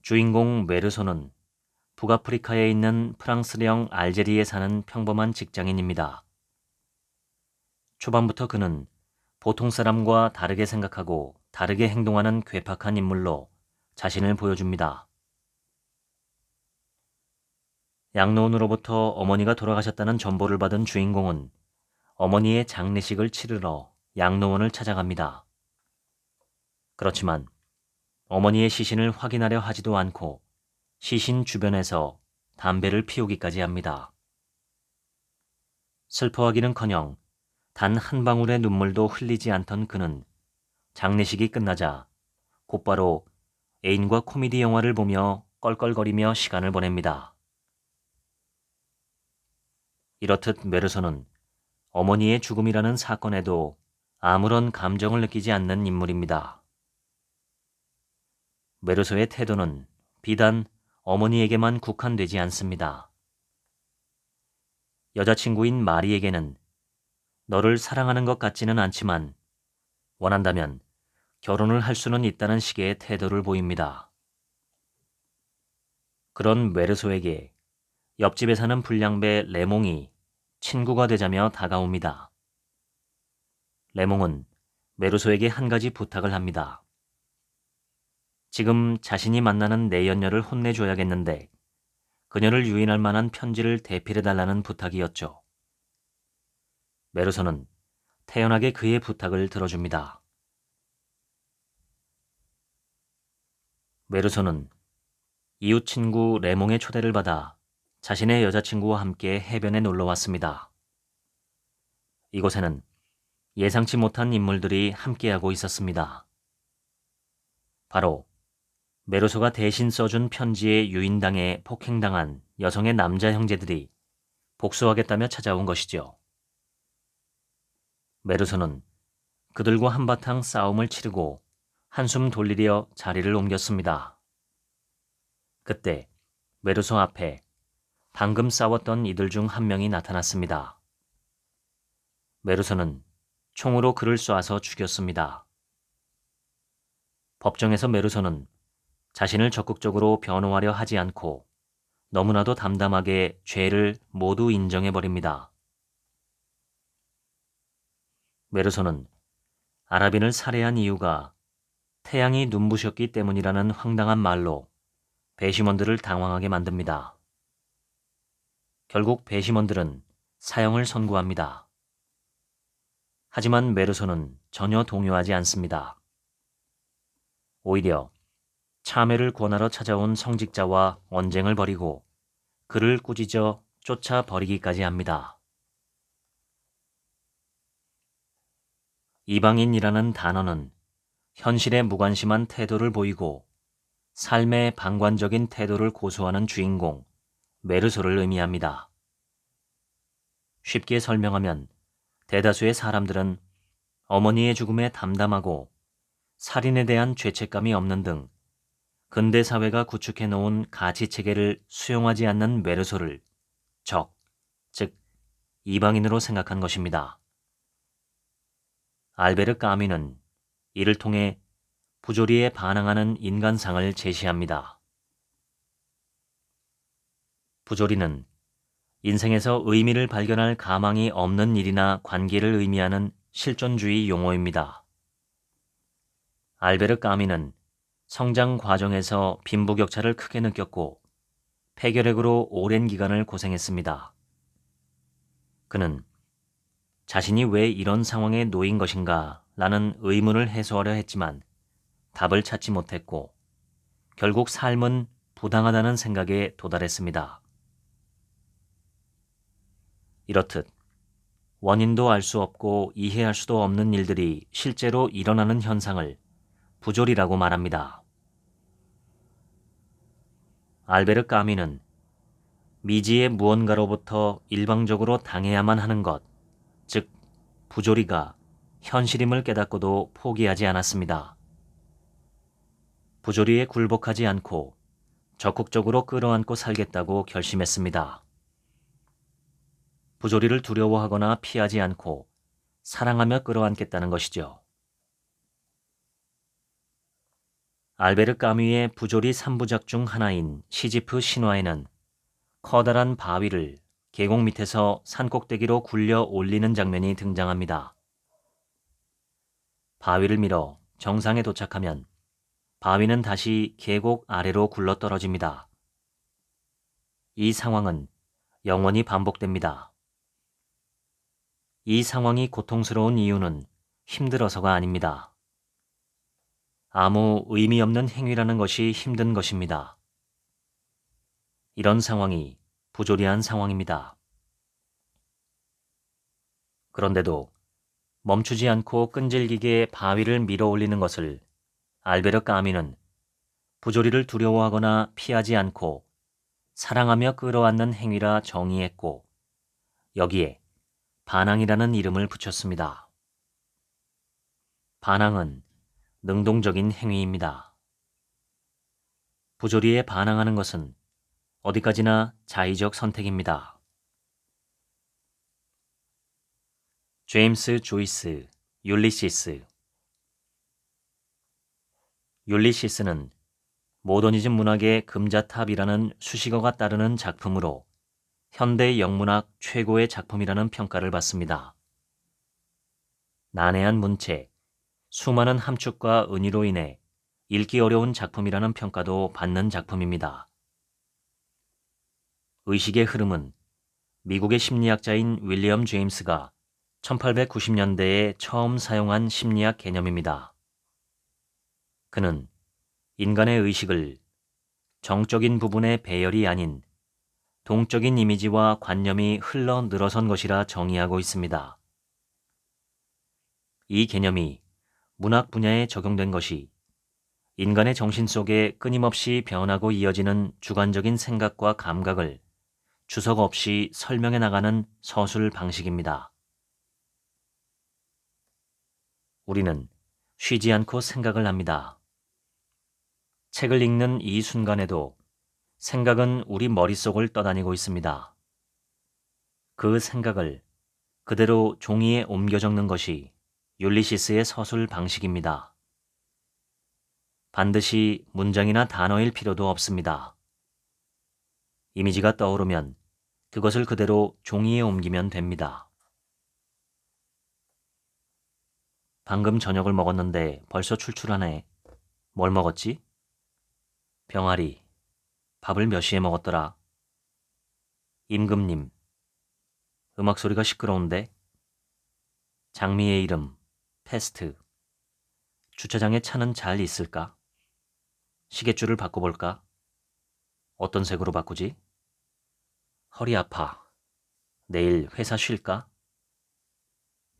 주인공 메르소는 북아프리카에 있는 프랑스령 알제리에 사는 평범한 직장인입니다. 초반부터 그는 보통 사람과 다르게 생각하고 다르게 행동하는 괴팍한 인물로 자신을 보여줍니다. 양로원으로부터 어머니가 돌아가셨다는 전보를 받은 주인공은 어머니의 장례식을 치르러 양로원을 찾아갑니다. 그렇지만 어머니의 시신을 확인하려 하지도 않고 시신 주변에서 담배를 피우기까지 합니다. 슬퍼하기는커녕 단 한 방울의 눈물도 흘리지 않던 그는 장례식이 끝나자 곧바로 애인과 코미디 영화를 보며 껄껄거리며 시간을 보냅니다. 이렇듯 메르소는 어머니의 죽음이라는 사건에도 아무런 감정을 느끼지 않는 인물입니다. 메르소의 태도는 비단 어머니에게만 국한되지 않습니다. 여자친구인 마리에게는 너를 사랑하는 것 같지는 않지만 원한다면 결혼을 할 수는 있다는 식의 태도를 보입니다. 그런 메르소에게 옆집에 사는 불량배 레몽이 친구가 되자며 다가옵니다. 레몽은 메르소에게 한 가지 부탁을 합니다. 지금 자신이 만나는 내연녀를 혼내줘야겠는데 그녀를 유인할 만한 편지를 대필해달라는 부탁이었죠. 메르소는 태연하게 그의 부탁을 들어줍니다. 메르소는 이웃 친구 레몽의 초대를 받아 자신의 여자친구와 함께 해변에 놀러 왔습니다. 이곳에는 예상치 못한 인물들이 함께하고 있었습니다. 바로 메르소가 대신 써준 편지에 유인당해 폭행당한 여성의 남자 형제들이 복수하겠다며 찾아온 것이죠. 메르소는 그들과 한바탕 싸움을 치르고 한숨 돌리려 자리를 옮겼습니다. 그때 메르소 앞에 방금 싸웠던 이들 중 한 명이 나타났습니다. 메르소는 총으로 그를 쏴서 죽였습니다. 법정에서 메르소는 자신을 적극적으로 변호하려 하지 않고 너무나도 담담하게 죄를 모두 인정해버립니다. 메르소는 아랍인을 살해한 이유가 태양이 눈부셨기 때문이라는 황당한 말로 배심원들을 당황하게 만듭니다. 결국 배심원들은 사형을 선고합니다. 하지만 메르소는 전혀 동요하지 않습니다. 오히려 참회를 권하러 찾아온 성직자와 언쟁을 벌이고 그를 꾸짖어 쫓아버리기까지 합니다. 이방인이라는 단어는 현실에 무관심한 태도를 보이고 삶의 방관적인 태도를 고수하는 주인공 메르소를 의미합니다. 쉽게 설명하면 대다수의 사람들은 어머니의 죽음에 담담하고 살인에 대한 죄책감이 없는 등 근대 사회가 구축해 놓은 가치체계를 수용하지 않는 메르소를 적, 즉 이방인으로 생각한 것입니다. 알베르 까뮈는 이를 통해 부조리에 반항하는 인간상을 제시합니다. 부조리는 인생에서 의미를 발견할 가망이 없는 일이나 관계를 의미하는 실존주의 용어입니다. 알베르 까뮈는 성장 과정에서 빈부격차를 크게 느꼈고 폐결핵으로 오랜 기간을 고생했습니다. 그는 자신이 왜 이런 상황에 놓인 것인가 라는 의문을 해소하려 했지만 답을 찾지 못했고 결국 삶은 부당하다는 생각에 도달했습니다. 이렇듯 원인도 알 수 없고 이해할 수도 없는 일들이 실제로 일어나는 현상을 부조리라고 말합니다. 알베르 까뮈는 미지의 무언가로부터 일방적으로 당해야만 하는 것, 즉 부조리가 현실임을 깨닫고도 포기하지 않았습니다. 부조리에 굴복하지 않고 적극적으로 끌어안고 살겠다고 결심했습니다. 부조리를 두려워하거나 피하지 않고 사랑하며 끌어안겠다는 것이죠. 알베르 까뮈의 부조리 3부작 중 하나인 시지프 신화에는 커다란 바위를 계곡 밑에서 산꼭대기로 굴려 올리는 장면이 등장합니다. 바위를 밀어 정상에 도착하면 바위는 다시 계곡 아래로 굴러 떨어집니다. 이 상황은 영원히 반복됩니다. 이 상황이 고통스러운 이유는 힘들어서가 아닙니다. 아무 의미 없는 행위라는 것이 힘든 것입니다. 이런 상황이 부조리한 상황입니다. 그런데도 멈추지 않고 끈질기게 바위를 밀어 올리는 것을 알베르 까뮈는 부조리를 두려워하거나 피하지 않고 사랑하며 끌어안는 행위라 정의했고 여기에 반항이라는 이름을 붙였습니다. 반항은 능동적인 행위입니다. 부조리에 반항하는 것은 어디까지나 자의적 선택입니다. 제임스 조이스, 율리시스. 율리시스는 모더니즘 문학의 금자탑이라는 수식어가 따르는 작품으로 현대 영문학 최고의 작품이라는 평가를 받습니다. 난해한 문체, 수많은 함축과 은유로 인해 읽기 어려운 작품이라는 평가도 받는 작품입니다. 의식의 흐름은 미국의 심리학자인 윌리엄 제임스가 1890년대에 처음 사용한 심리학 개념입니다. 그는 인간의 의식을 정적인 부분의 배열이 아닌 동적인 이미지와 관념이 흘러 늘어선 것이라 정의하고 있습니다. 이 개념이 문학 분야에 적용된 것이 인간의 정신 속에 끊임없이 변하고 이어지는 주관적인 생각과 감각을 주석 없이 설명해 나가는 서술 방식입니다. 우리는 쉬지 않고 생각을 합니다. 책을 읽는 이 순간에도 생각은 우리 머릿속을 떠다니고 있습니다. 그 생각을 그대로 종이에 옮겨 적는 것이 율리시스의 서술 방식입니다. 반드시 문장이나 단어일 필요도 없습니다. 이미지가 떠오르면 그것을 그대로 종이에 옮기면 됩니다. 방금 저녁을 먹었는데 벌써 출출하네. 뭘 먹었지? 병아리. 밥을 몇 시에 먹었더라? 임금님. 음악 소리가 시끄러운데? 장미의 이름, 페스트. 주차장에 차는 잘 있을까? 시계줄을 바꿔볼까? 어떤 색으로 바꾸지? 허리 아파. 내일 회사 쉴까?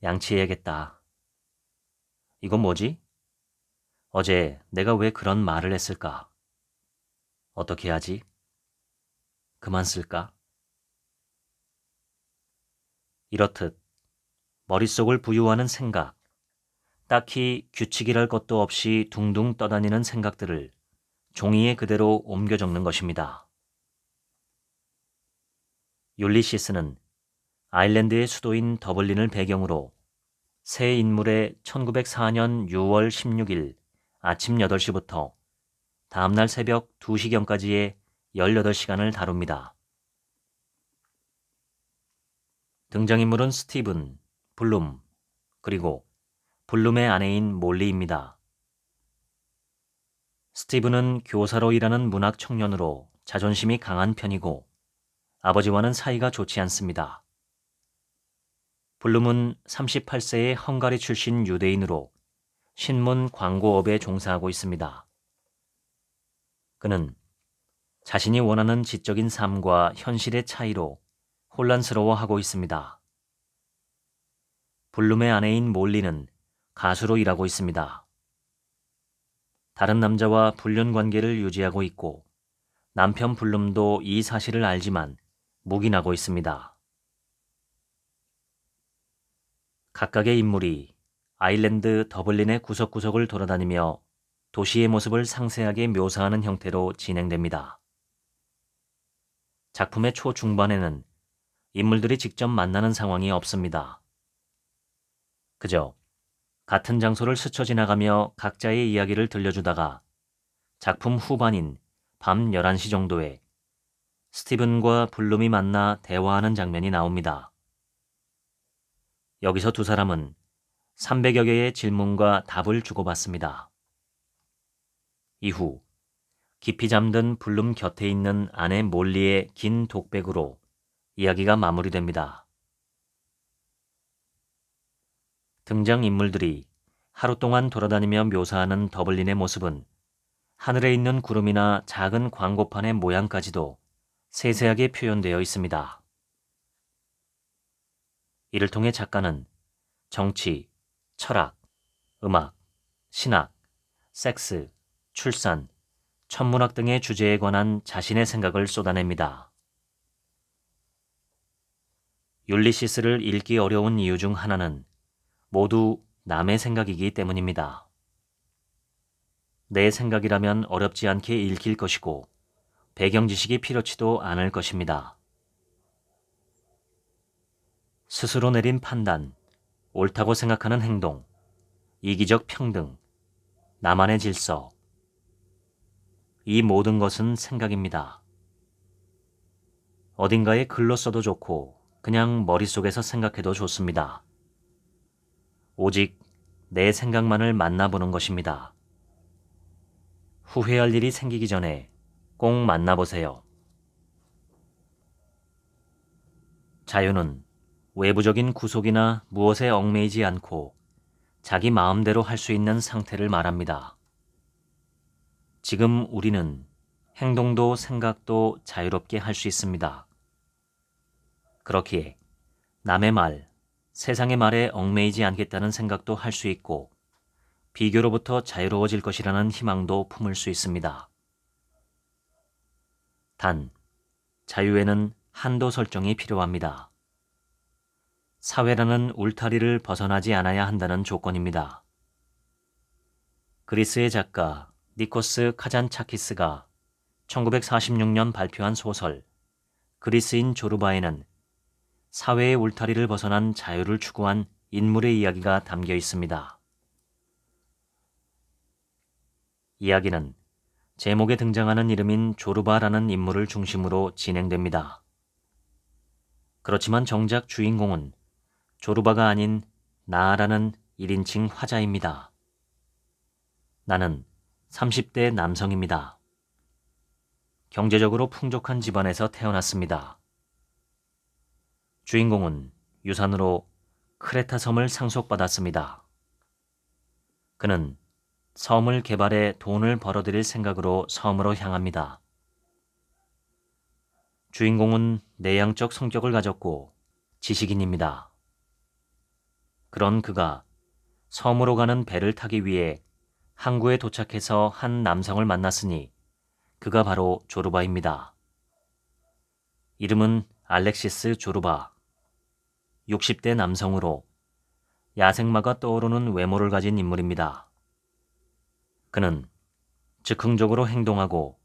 양치해야겠다. 이건 뭐지? 어제 내가 왜 그런 말을 했을까? 어떻게 하지? 그만 쓸까? 이렇듯 머릿속을 부유하는 생각, 딱히 규칙이랄 것도 없이 둥둥 떠다니는 생각들을 종이에 그대로 옮겨 적는 것입니다. 율리시스는 아일랜드의 수도인 더블린을 배경으로 새 인물의 1904년 6월 16일 아침 8시부터 다음날 새벽 2시경까지의 18시간을 다룹니다. 등장인물은 스티븐, 블룸, 그리고 블룸의 아내인 몰리입니다. 스티븐은 교사로 일하는 문학 청년으로 자존심이 강한 편이고 아버지와는 사이가 좋지 않습니다. 블룸은 38세의 헝가리 출신 유대인으로 신문 광고업에 종사하고 있습니다. 그는 자신이 원하는 지적인 삶과 현실의 차이로 혼란스러워하고 있습니다. 블룸의 아내인 몰리는 가수로 일하고 있습니다. 다른 남자와 불륜 관계를 유지하고 있고 남편 블룸도 이 사실을 알지만 묵인하고 있습니다. 각각의 인물이 아일랜드 더블린의 구석구석을 돌아다니며 도시의 모습을 상세하게 묘사하는 형태로 진행됩니다. 작품의 초중반에는 인물들이 직접 만나는 상황이 없습니다. 그저 같은 장소를 스쳐 지나가며 각자의 이야기를 들려주다가 작품 후반인 밤 11시 정도에 스티븐과 블룸이 만나 대화하는 장면이 나옵니다. 여기서 두 사람은 300여 개의 질문과 답을 주고받습니다. 이후 깊이 잠든 블룸 곁에 있는 아내 몰리의 긴 독백으로 이야기가 마무리됩니다. 등장인물들이 하루 동안 돌아다니며 묘사하는 더블린의 모습은 하늘에 있는 구름이나 작은 광고판의 모양까지도 세세하게 표현되어 있습니다. 이를 통해 작가는 정치, 철학, 음악, 신학, 섹스, 출산, 천문학 등의 주제에 관한 자신의 생각을 쏟아냅니다. 율리시스를 읽기 어려운 이유 중 하나는 모두 남의 생각이기 때문입니다. 내 생각이라면 어렵지 않게 읽힐 것이고 배경 지식이 필요치도 않을 것입니다. 스스로 내린 판단, 옳다고 생각하는 행동, 이기적 평등, 나만의 질서, 이 모든 것은 생각입니다. 어딘가에 글로 써도 좋고 그냥 머릿속에서 생각해도 좋습니다. 오직 내 생각만을 만나보는 것입니다. 후회할 일이 생기기 전에 꼭 만나보세요. 자유는 외부적인 구속이나 무엇에 얽매이지 않고 자기 마음대로 할 수 있는 상태를 말합니다. 지금 우리는 행동도 생각도 자유롭게 할 수 있습니다. 그렇기에 남의 말, 세상의 말에 얽매이지 않겠다는 생각도 할 수 있고 비교로부터 자유로워질 것이라는 희망도 품을 수 있습니다. 단, 자유에는 한도 설정이 필요합니다. 사회라는 울타리를 벗어나지 않아야 한다는 조건입니다. 그리스의 작가 니코스 카잔차키스가 1946년 발표한 소설 그리스인 조르바에는 사회의 울타리를 벗어난 자유를 추구한 인물의 이야기가 담겨 있습니다. 이야기는 제목에 등장하는 이름인 조르바라는 인물을 중심으로 진행됩니다. 그렇지만 정작 주인공은 조르바가 아닌 나라는 1인칭 화자입니다. 나는 30대 남성입니다. 경제적으로 풍족한 집안에서 태어났습니다. 주인공은 유산으로 크레타 섬을 상속받았습니다. 그는 섬을 개발해 돈을 벌어들일 생각으로 섬으로 향합니다. 주인공은 내향적 성격을 가졌고 지식인입니다. 그런 그가 섬으로 가는 배를 타기 위해 항구에 도착해서 한 남성을 만났으니 그가 바로 조르바입니다. 이름은 알렉시스 조르바. 60대 남성으로 야생마가 떠오르는 외모를 가진 인물입니다. 그는 즉흥적으로 행동하고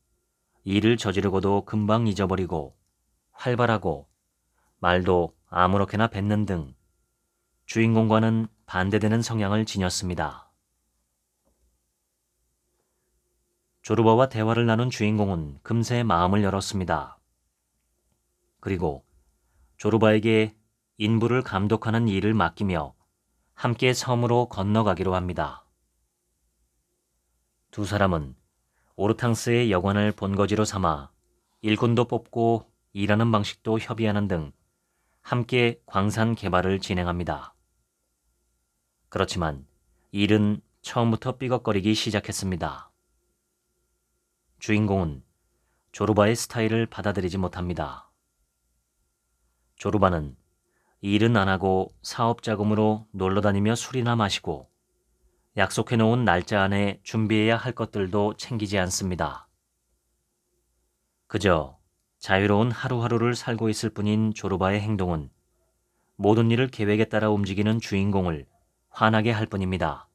일을 저지르고도 금방 잊어버리고 활발하고 말도 아무렇게나 뱉는 등 주인공과는 반대되는 성향을 지녔습니다. 조르바와 대화를 나눈 주인공은 금세 마음을 열었습니다. 그리고 조르바에게 인부를 감독하는 일을 맡기며 함께 섬으로 건너가기로 합니다. 두 사람은 오르탕스의 여관을 본거지로 삼아 일꾼도 뽑고 일하는 방식도 협의하는 등 함께 광산 개발을 진행합니다. 그렇지만 일은 처음부터 삐걱거리기 시작했습니다. 주인공은 조르바의 스타일을 받아들이지 못합니다. 조르바는 일은 안 하고 사업 자금으로 놀러다니며 술이나 마시고 약속해놓은 날짜 안에 준비해야 할 것들도 챙기지 않습니다. 그저 자유로운 하루하루를 살고 있을 뿐인 조르바의 행동은 모든 일을 계획에 따라 움직이는 주인공을 화나게 할 뿐입니다.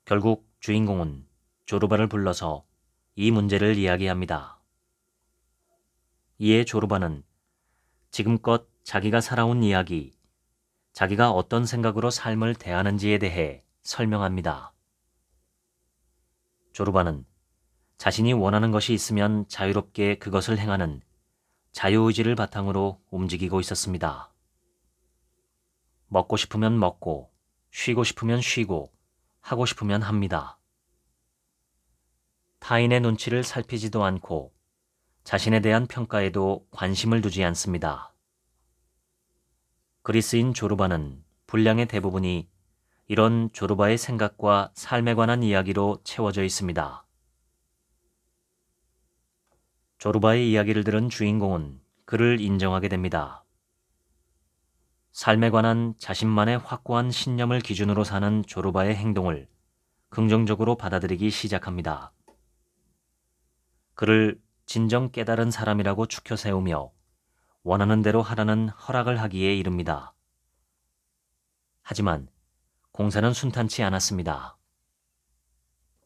결국 주인공은 조르바를 불러서 이 문제를 이야기합니다. 이에 조르바는 지금껏 자기가 살아온 이야기, 자기가 어떤 생각으로 삶을 대하는지에 대해 설명합니다. 조르바는 자신이 원하는 것이 있으면 자유롭게 그것을 행하는 자유의지를 바탕으로 움직이고 있었습니다. 먹고 싶으면 먹고, 쉬고 싶으면 쉬고, 하고 싶으면 합니다. 타인의 눈치를 살피지도 않고 자신에 대한 평가에도 관심을 두지 않습니다. 그리스인 조르바는 분량의 대부분이 이런 조르바의 생각과 삶에 관한 이야기로 채워져 있습니다. 조르바의 이야기를 들은 주인공은 그를 인정하게 됩니다. 삶에 관한 자신만의 확고한 신념을 기준으로 사는 조르바의 행동을 긍정적으로 받아들이기 시작합니다. 그를 진정 깨달은 사람이라고 추켜 세우며 원하는 대로 하라는 허락을 하기에 이릅니다. 하지만 공사는 순탄치 않았습니다.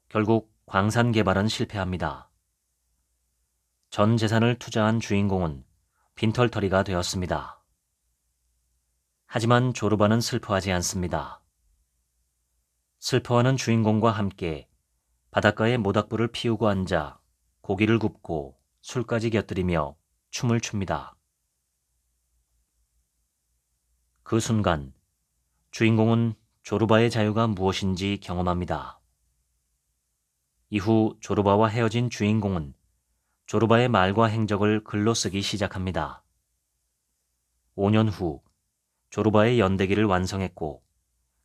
결국 광산 개발은 실패합니다. 전 재산을 투자한 주인공은 빈털터리가 되었습니다. 하지만 조르바는 슬퍼하지 않습니다. 슬퍼하는 주인공과 함께 바닷가에 모닥불을 피우고 앉아 고기를 굽고 술까지 곁들이며 춤을 춥니다. 그 순간 주인공은 조르바의 자유가 무엇인지 경험합니다. 이후 조르바와 헤어진 주인공은 조르바의 말과 행적을 글로 쓰기 시작합니다. 5년 후 조르바의 연대기를 완성했고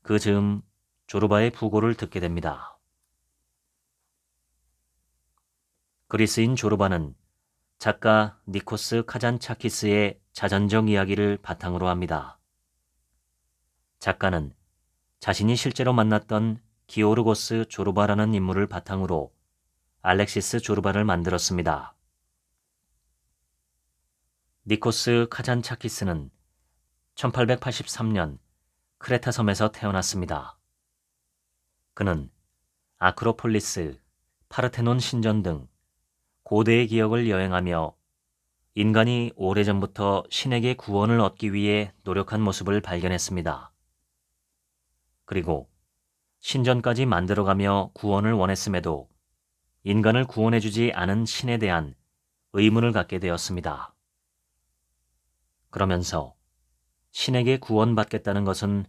그 즈음 조르바의 부고를 듣게 됩니다. 그리스인 조르바는 작가 니코스 카잔차키스의 자전적 이야기를 바탕으로 합니다. 작가는 자신이 실제로 만났던 기오르고스 조르바라는 인물을 바탕으로 알렉시스 조르바를 만들었습니다. 니코스 카잔차키스는 1883년 크레타 섬에서 태어났습니다. 그는 아크로폴리스, 파르테논 신전 등 고대의 기억을 여행하며 인간이 오래전부터 신에게 구원을 얻기 위해 노력한 모습을 발견했습니다. 그리고 신전까지 만들어가며 구원을 원했음에도 인간을 구원해주지 않은 신에 대한 의문을 갖게 되었습니다. 그러면서 신에게 구원받겠다는 것은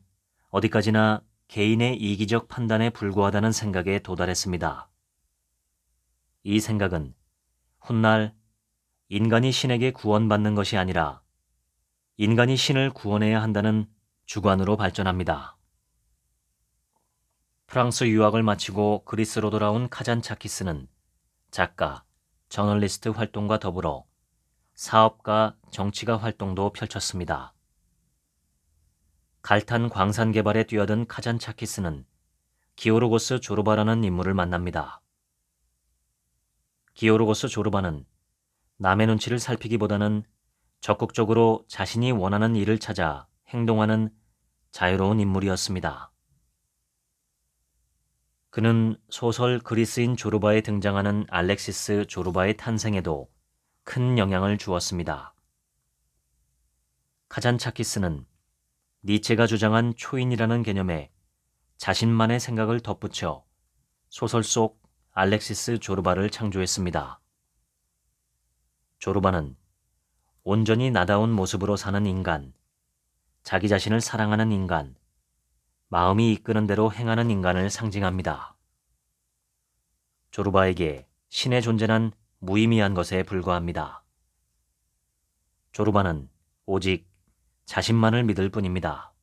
어디까지나 개인의 이기적 판단에 불과하다는 생각에 도달했습니다. 이 생각은 훗날 인간이 신에게 구원받는 것이 아니라 인간이 신을 구원해야 한다는 주관으로 발전합니다. 프랑스 유학을 마치고 그리스로 돌아온 카잔차키스는 작가, 저널리스트 활동과 더불어 사업가, 정치가 활동도 펼쳤습니다. 갈탄 광산 개발에 뛰어든 카잔차키스는 기오르고스 조르바라는 인물을 만납니다. 기오르고스 조르바는 남의 눈치를 살피기보다는 적극적으로 자신이 원하는 일을 찾아 행동하는 자유로운 인물이었습니다. 그는 소설 그리스인 조르바에 등장하는 알렉시스 조르바의 탄생에도 큰 영향을 주었습니다. 카잔차키스는 니체가 주장한 초인이라는 개념에 자신만의 생각을 덧붙여 소설 속 알렉시스 조르바를 창조했습니다. 조르바는 온전히 나다운 모습으로 사는 인간, 자기 자신을 사랑하는 인간, 마음이 이끄는 대로 행하는 인간을 상징합니다. 조르바에게 신의 존재는 무의미한 것에 불과합니다. 조르바는 오직 자신만을 믿을 뿐입니다.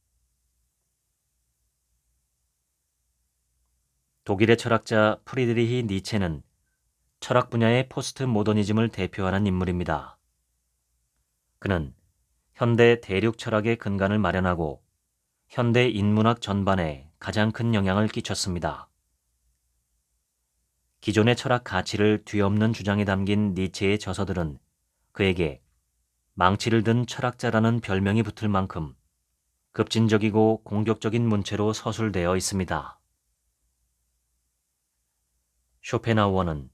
독일의 철학자 프리드리히 니체는 철학 분야의 포스트 모더니즘을 대표하는 인물입니다. 그는 현대 대륙 철학의 근간을 마련하고 현대 인문학 전반에 가장 큰 영향을 끼쳤습니다. 기존의 철학 가치를 뒤엎는 주장이 담긴 니체의 저서들은 그에게 망치를 든 철학자라는 별명이 붙을 만큼 급진적이고 공격적인 문체로 서술되어 있습니다. 쇼펜하우어는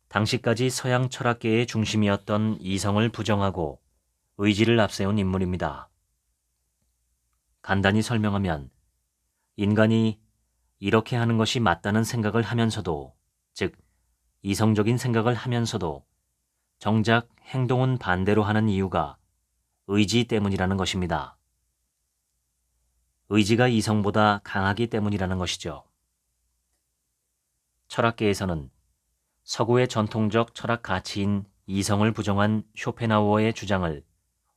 당시까지 서양 철학계의 중심이었던 이성을 부정하고 의지를 앞세운 인물입니다. 간단히 설명하면 인간이 이렇게 하는 것이 맞다는 생각을 하면서도, 즉 이성적인 생각을 하면서도 정작 행동은 반대로 하는 이유가 의지 때문이라는 것입니다. 의지가 이성보다 강하기 때문이라는 것이죠. 철학계에서는 서구의 전통적 철학 가치인 이성을 부정한 쇼펜하우어의 주장을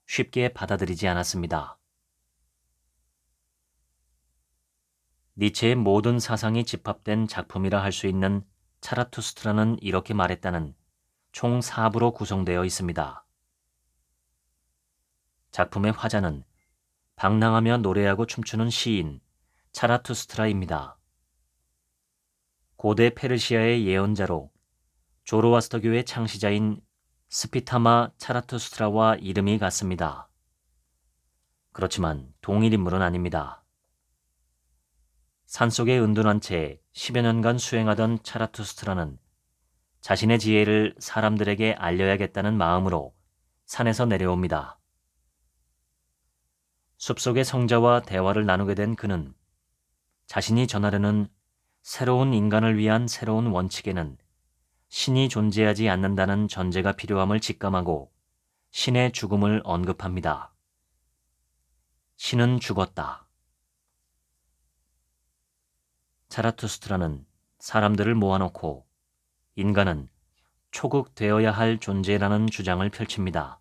쉽게 받아들이지 않았습니다. 니체의 모든 사상이 집합된 작품이라 할 수 있는 차라투스트라는 이렇게 말했다는 총 4부로 구성되어 있습니다. 작품의 화자는 방랑하며 노래하고 춤추는 시인 차라투스트라입니다. 고대 페르시아의 예언자로 조로아스터교의 창시자인 스피타마 차라투스트라와 이름이 같습니다. 그렇지만 동일 인물은 아닙니다. 산속에 은둔한 채 10여 년간 수행하던 차라투스트라는 자신의 지혜를 사람들에게 알려야겠다는 마음으로 산에서 내려옵니다. 숲속의 성자와 대화를 나누게 된 그는 자신이 전하려는 새로운 인간을 위한 새로운 원칙에는 신이 존재하지 않는다는 전제가 필요함을 직감하고 신의 죽음을 언급합니다. 신은 죽었다. 차라투스트라는 사람들을 모아놓고 인간은 초극되어야 할 존재라는 주장을 펼칩니다.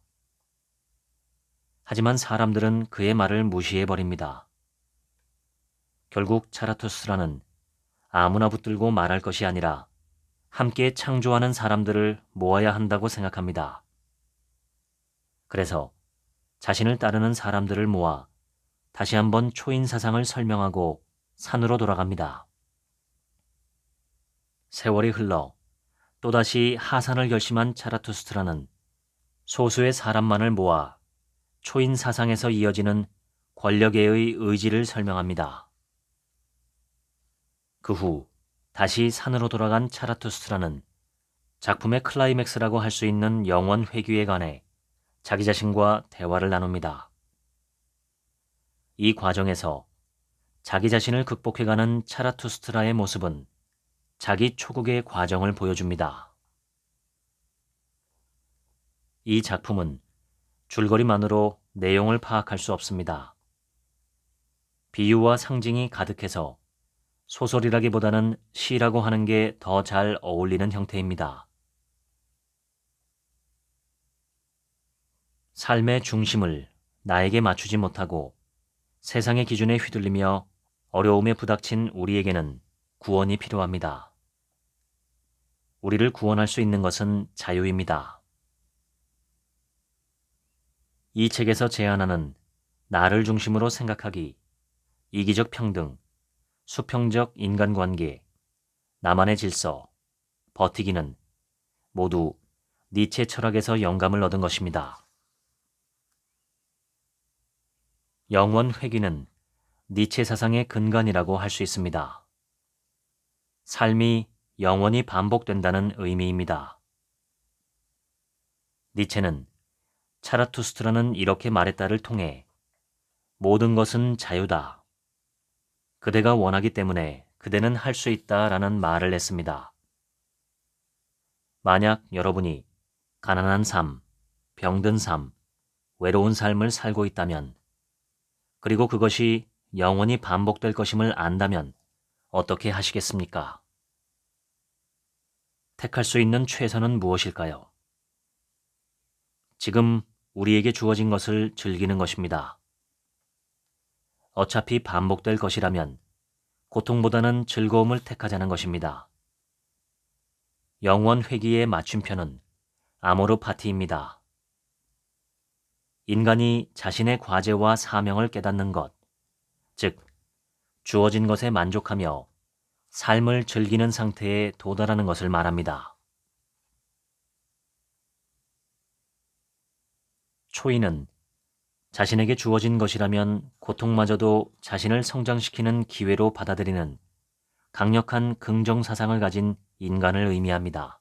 하지만 사람들은 그의 말을 무시해버립니다. 결국 차라투스트라는 아무나 붙들고 말할 것이 아니라 함께 창조하는 사람들을 모아야 한다고 생각합니다. 그래서 자신을 따르는 사람들을 모아 다시 한번 초인 사상을 설명하고 산으로 돌아갑니다. 세월이 흘러 또다시 하산을 결심한 차라투스트라는 소수의 사람만을 모아 초인 사상에서 이어지는 권력계의 의지를 설명합니다. 그 후 다시 산으로 돌아간 차라투스트라는 작품의 클라이맥스라고 할 수 있는 영원 회귀에 관해 자기 자신과 대화를 나눕니다. 이 과정에서 자기 자신을 극복해가는 차라투스트라의 모습은 자기 초국의 과정을 보여줍니다. 이 작품은 줄거리만으로 내용을 파악할 수 없습니다. 비유와 상징이 가득해서 소설이라기보다는 시라고 하는 게 더 잘 어울리는 형태입니다. 삶의 중심을 나에게 맞추지 못하고 세상의 기준에 휘둘리며 어려움에 부닥친 우리에게는 구원이 필요합니다. 우리를 구원할 수 있는 것은 자유입니다. 이 책에서 제안하는 나를 중심으로 생각하기, 이기적 평등, 수평적 인간관계, 나만의 질서, 버티기는 모두 니체 철학에서 영감을 얻은 것입니다. 영원 회귀는 니체 사상의 근간이라고 할 수 있습니다. 삶이 영원히 반복된다는 의미입니다. 니체는 차라투스트라는 이렇게 말했다를 통해 모든 것은 자유다. 그대가 원하기 때문에 그대는 할 수 있다라는 말을 했습니다. 만약 여러분이 가난한 삶, 병든 삶, 외로운 삶을 살고 있다면, 그리고 그것이 영원히 반복될 것임을 안다면 어떻게 하시겠습니까? 택할 수 있는 최선은 무엇일까요? 지금 우리에게 주어진 것을 즐기는 것입니다. 어차피 반복될 것이라면 고통보다는 즐거움을 택하자는 것입니다. 영원 회귀의 맞춤표는 아모르 파티입니다. 인간이 자신의 과제와 사명을 깨닫는 것, 즉 주어진 것에 만족하며 삶을 즐기는 상태에 도달하는 것을 말합니다. 초인은 자신에게 주어진 것이라면 고통마저도 자신을 성장시키는 기회로 받아들이는 강력한 긍정 사상을 가진 인간을 의미합니다.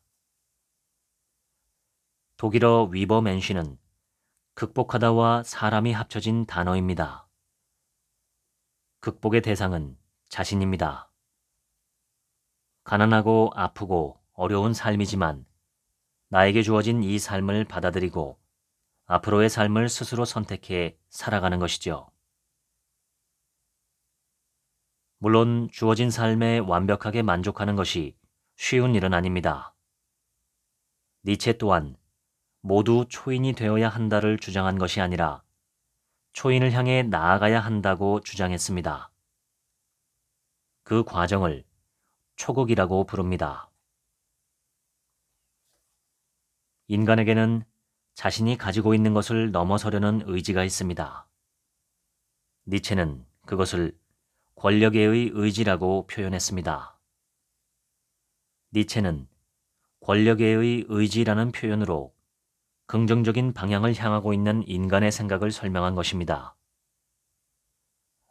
독일어 위버맨시는 극복하다와 사람이 합쳐진 단어입니다. 극복의 대상은 자신입니다. 가난하고 아프고 어려운 삶이지만 나에게 주어진 이 삶을 받아들이고 앞으로의 삶을 스스로 선택해 살아가는 것이죠. 물론 주어진 삶에 완벽하게 만족하는 것이 쉬운 일은 아닙니다. 니체 또한 모두 초인이 되어야 한다를 주장한 것이 아니라 초인을 향해 나아가야 한다고 주장했습니다. 그 과정을 초극이라고 부릅니다. 인간에게는 자신이 가지고 있는 것을 넘어서려는 의지가 있습니다. 니체는 그것을 권력의 의지라고 표현했습니다. 니체는 권력의 의지라는 표현으로 긍정적인 방향을 향하고 있는 인간의 생각을 설명한 것입니다.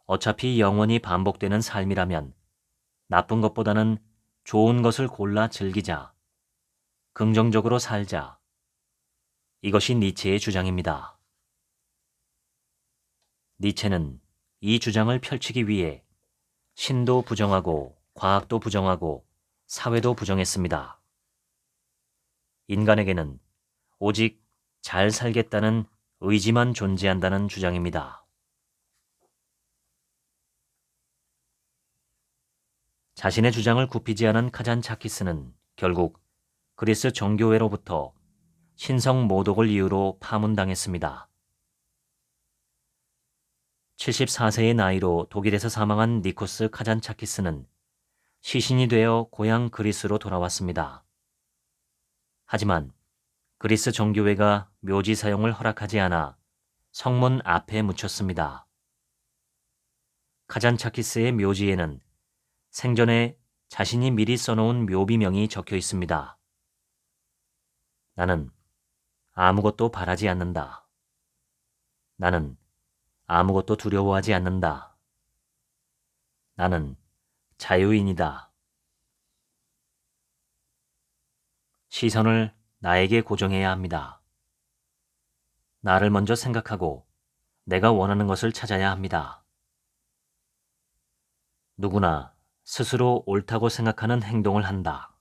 어차피 영원히 반복되는 삶이라면 나쁜 것보다는 좋은 것을 골라 즐기자, 긍정적으로 살자. 이것이 니체의 주장입니다. 니체는 이 주장을 펼치기 위해 신도 부정하고 과학도 부정하고 사회도 부정했습니다. 인간에게는 오직 잘 살겠다는 의지만 존재한다는 주장입니다. 자신의 주장을 굽히지 않은 카잔차키스는 결국 그리스 정교회로부터 신성 모독을 이유로 파문당했습니다. 74세의 나이로 독일에서 사망한 니코스 카잔차키스는 시신이 되어 고향 그리스로 돌아왔습니다. 하지만 그리스 정교회가 묘지 사용을 허락하지 않아 성문 앞에 묻혔습니다. 카잔차키스의 묘지에는 생전에 자신이 미리 써놓은 묘비명이 적혀 있습니다. 나는 아무것도 바라지 않는다. 나는 아무것도 두려워하지 않는다. 나는 자유인이다. 시선을 나에게 고정해야 합니다. 나를 먼저 생각하고 내가 원하는 것을 찾아야 합니다. 누구나 스스로 옳다고 생각하는 행동을 한다.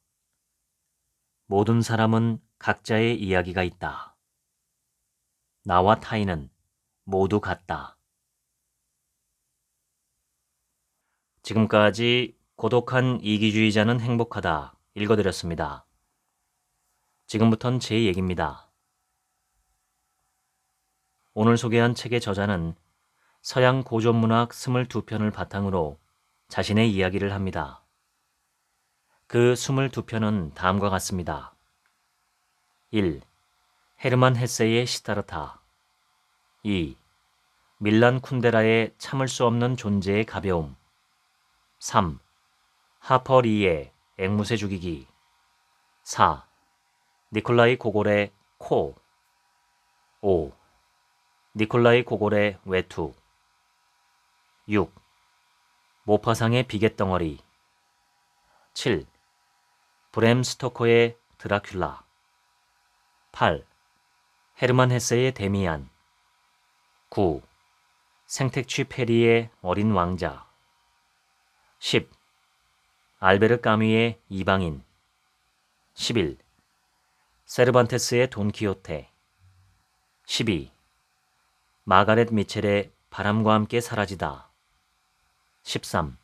모든 사람은 각자의 이야기가 있다. 나와 타인은 모두 같다. 지금까지 고독한 이기주의자는 행복하다 읽어드렸습니다. 지금부턴 제 얘기입니다. 오늘 소개한 책의 저자는 서양 고전문학 22편을 바탕으로 자신의 이야기를 합니다. 그 22편은 다음과 같습니다. 1. 헤르만 헤세의 시타르타. 2. 밀란 쿤데라의 참을 수 없는 존재의 가벼움. 3. 하퍼 리의 앵무새 죽이기. 4. 니콜라이 고골의 코. 5. 니콜라이 고골의 외투. 6. 모파상의 비갯덩어리. 7. 브램 스토커의 드라큘라. 8. 헤르만 헤세의 데미안. 9. 생텍쥐 페리의 어린 왕자. 10. 알베르 까뮈의 이방인. 11. 세르반테스의 돈키호테. 12. 마가렛 미첼의 바람과 함께 사라지다. 13.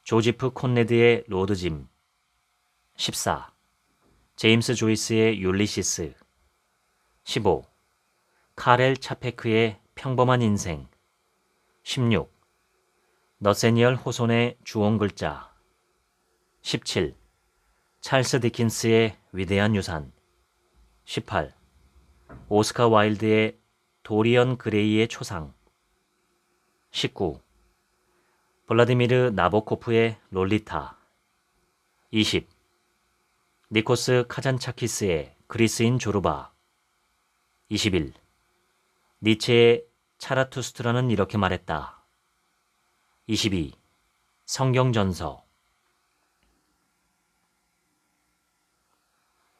조지프 콘레드의 로드짐. 14. 제임스 조이스의 율리시스. 15. 카렐 차페크의 평범한 인생. 16. 너세니얼 호손의 주홍글자. 17. 찰스 디킨스의 위대한 유산. 18. 오스카 와일드의 도리언 그레이의 초상. 19. 블라디미르 나보코프의 롤리타. 20. 니코스 카잔차키스의 그리스인 조르바. 21. 니체의 차라투스트라는 이렇게 말했다. 22. 성경전서.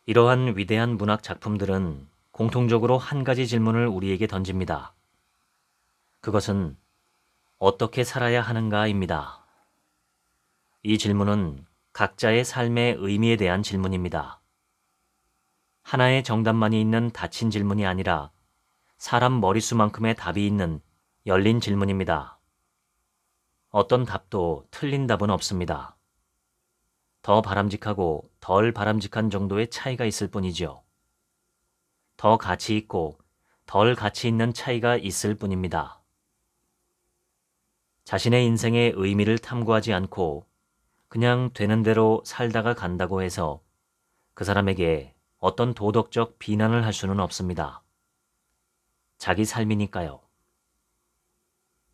이러한 위대한 문학 작품들은 공통적으로 한 가지 질문을 우리에게 던집니다. 그것은 어떻게 살아야 하는가입니다. 이 질문은 각자의 삶의 의미에 대한 질문입니다. 하나의 정답만이 있는 닫힌 질문이 아니라 사람 머릿수만큼의 답이 있는 열린 질문입니다. 어떤 답도 틀린 답은 없습니다. 더 바람직하고 덜 바람직한 정도의 차이가 있을 뿐이죠. 더 가치 있고 덜 가치 있는 차이가 있을 뿐입니다. 자신의 인생의 의미를 탐구하지 않고 그냥 되는 대로 살다가 간다고 해서 그 사람에게 어떤 도덕적 비난을 할 수는 없습니다. 자기 삶이니까요.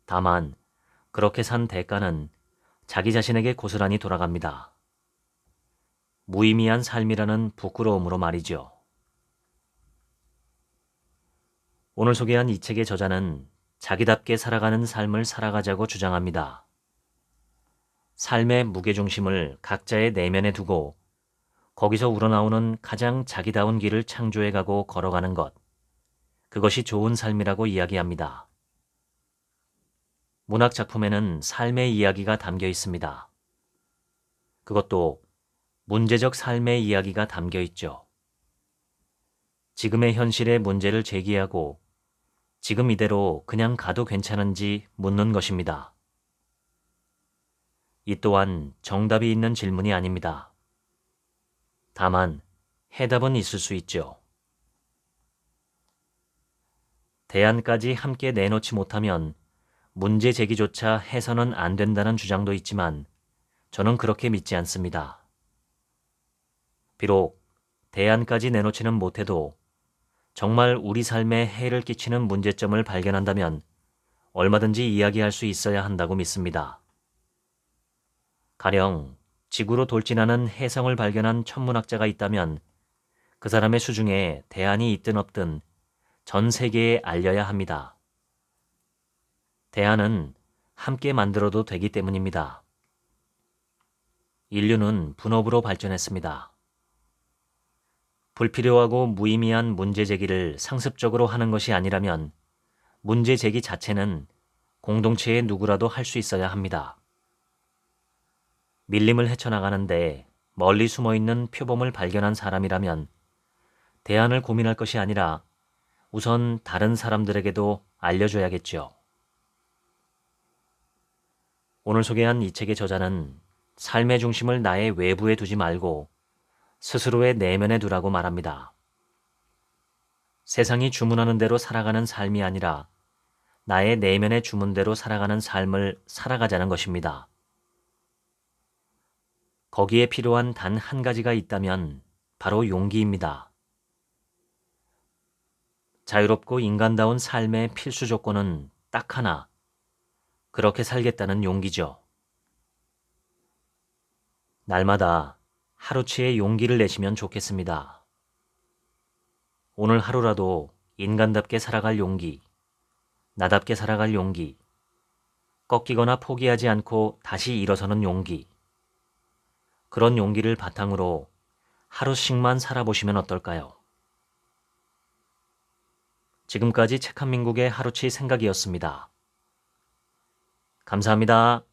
다만 그렇게 산 대가는 자기 자신에게 고스란히 돌아갑니다. 무의미한 삶이라는 부끄러움으로 말이죠. 오늘 소개한 이 책의 저자는 자기답게 살아가는 삶을 살아가자고 주장합니다. 삶의 무게중심을 각자의 내면에 두고 거기서 우러나오는 가장 자기다운 길을 창조해가고 걸어가는 것, 그것이 좋은 삶이라고 이야기합니다. 문학 작품에는 삶의 이야기가 담겨 있습니다. 그것도 문제적 삶의 이야기가 담겨 있죠. 지금의 현실의 문제를 제기하고 지금 이대로 그냥 가도 괜찮은지 묻는 것입니다. 이 또한 정답이 있는 질문이 아닙니다. 다만 해답은 있을 수 있죠. 대안까지 함께 내놓지 못하면 문제 제기조차 해서는 안 된다는 주장도 있지만 저는 그렇게 믿지 않습니다. 비록 대안까지 내놓지는 못해도 정말 우리 삶에 해를 끼치는 문제점을 발견한다면 얼마든지 이야기할 수 있어야 한다고 믿습니다. 가령 지구로 돌진하는 혜성을 발견한 천문학자가 있다면 그 사람의 수중에 대안이 있든 없든 전 세계에 알려야 합니다. 대안은 함께 만들어도 되기 때문입니다. 인류는 분업으로 발전했습니다. 불필요하고 무의미한 문제 제기를 상습적으로 하는 것이 아니라면 문제 제기 자체는 공동체의 누구라도 할 수 있어야 합니다. 밀림을 헤쳐나가는데 멀리 숨어있는 표범을 발견한 사람이라면 대안을 고민할 것이 아니라 우선 다른 사람들에게도 알려줘야겠죠. 오늘 소개한 이 책의 저자는 삶의 중심을 나의 외부에 두지 말고 스스로의 내면에 두라고 말합니다. 세상이 주문하는 대로 살아가는 삶이 아니라 나의 내면의 주문대로 살아가는 삶을 살아가자는 것입니다. 거기에 필요한 단 한 가지가 있다면 바로 용기입니다. 자유롭고 인간다운 삶의 필수 조건은 딱 하나, 그렇게 살겠다는 용기죠. 날마다 하루치의 용기를 내시면 좋겠습니다. 오늘 하루라도 인간답게 살아갈 용기, 나답게 살아갈 용기, 꺾이거나 포기하지 않고 다시 일어서는 용기, 그런 용기를 바탕으로 하루씩만 살아보시면 어떨까요? 지금까지 책 한 민국의 하루치 생각이었습니다. 감사합니다.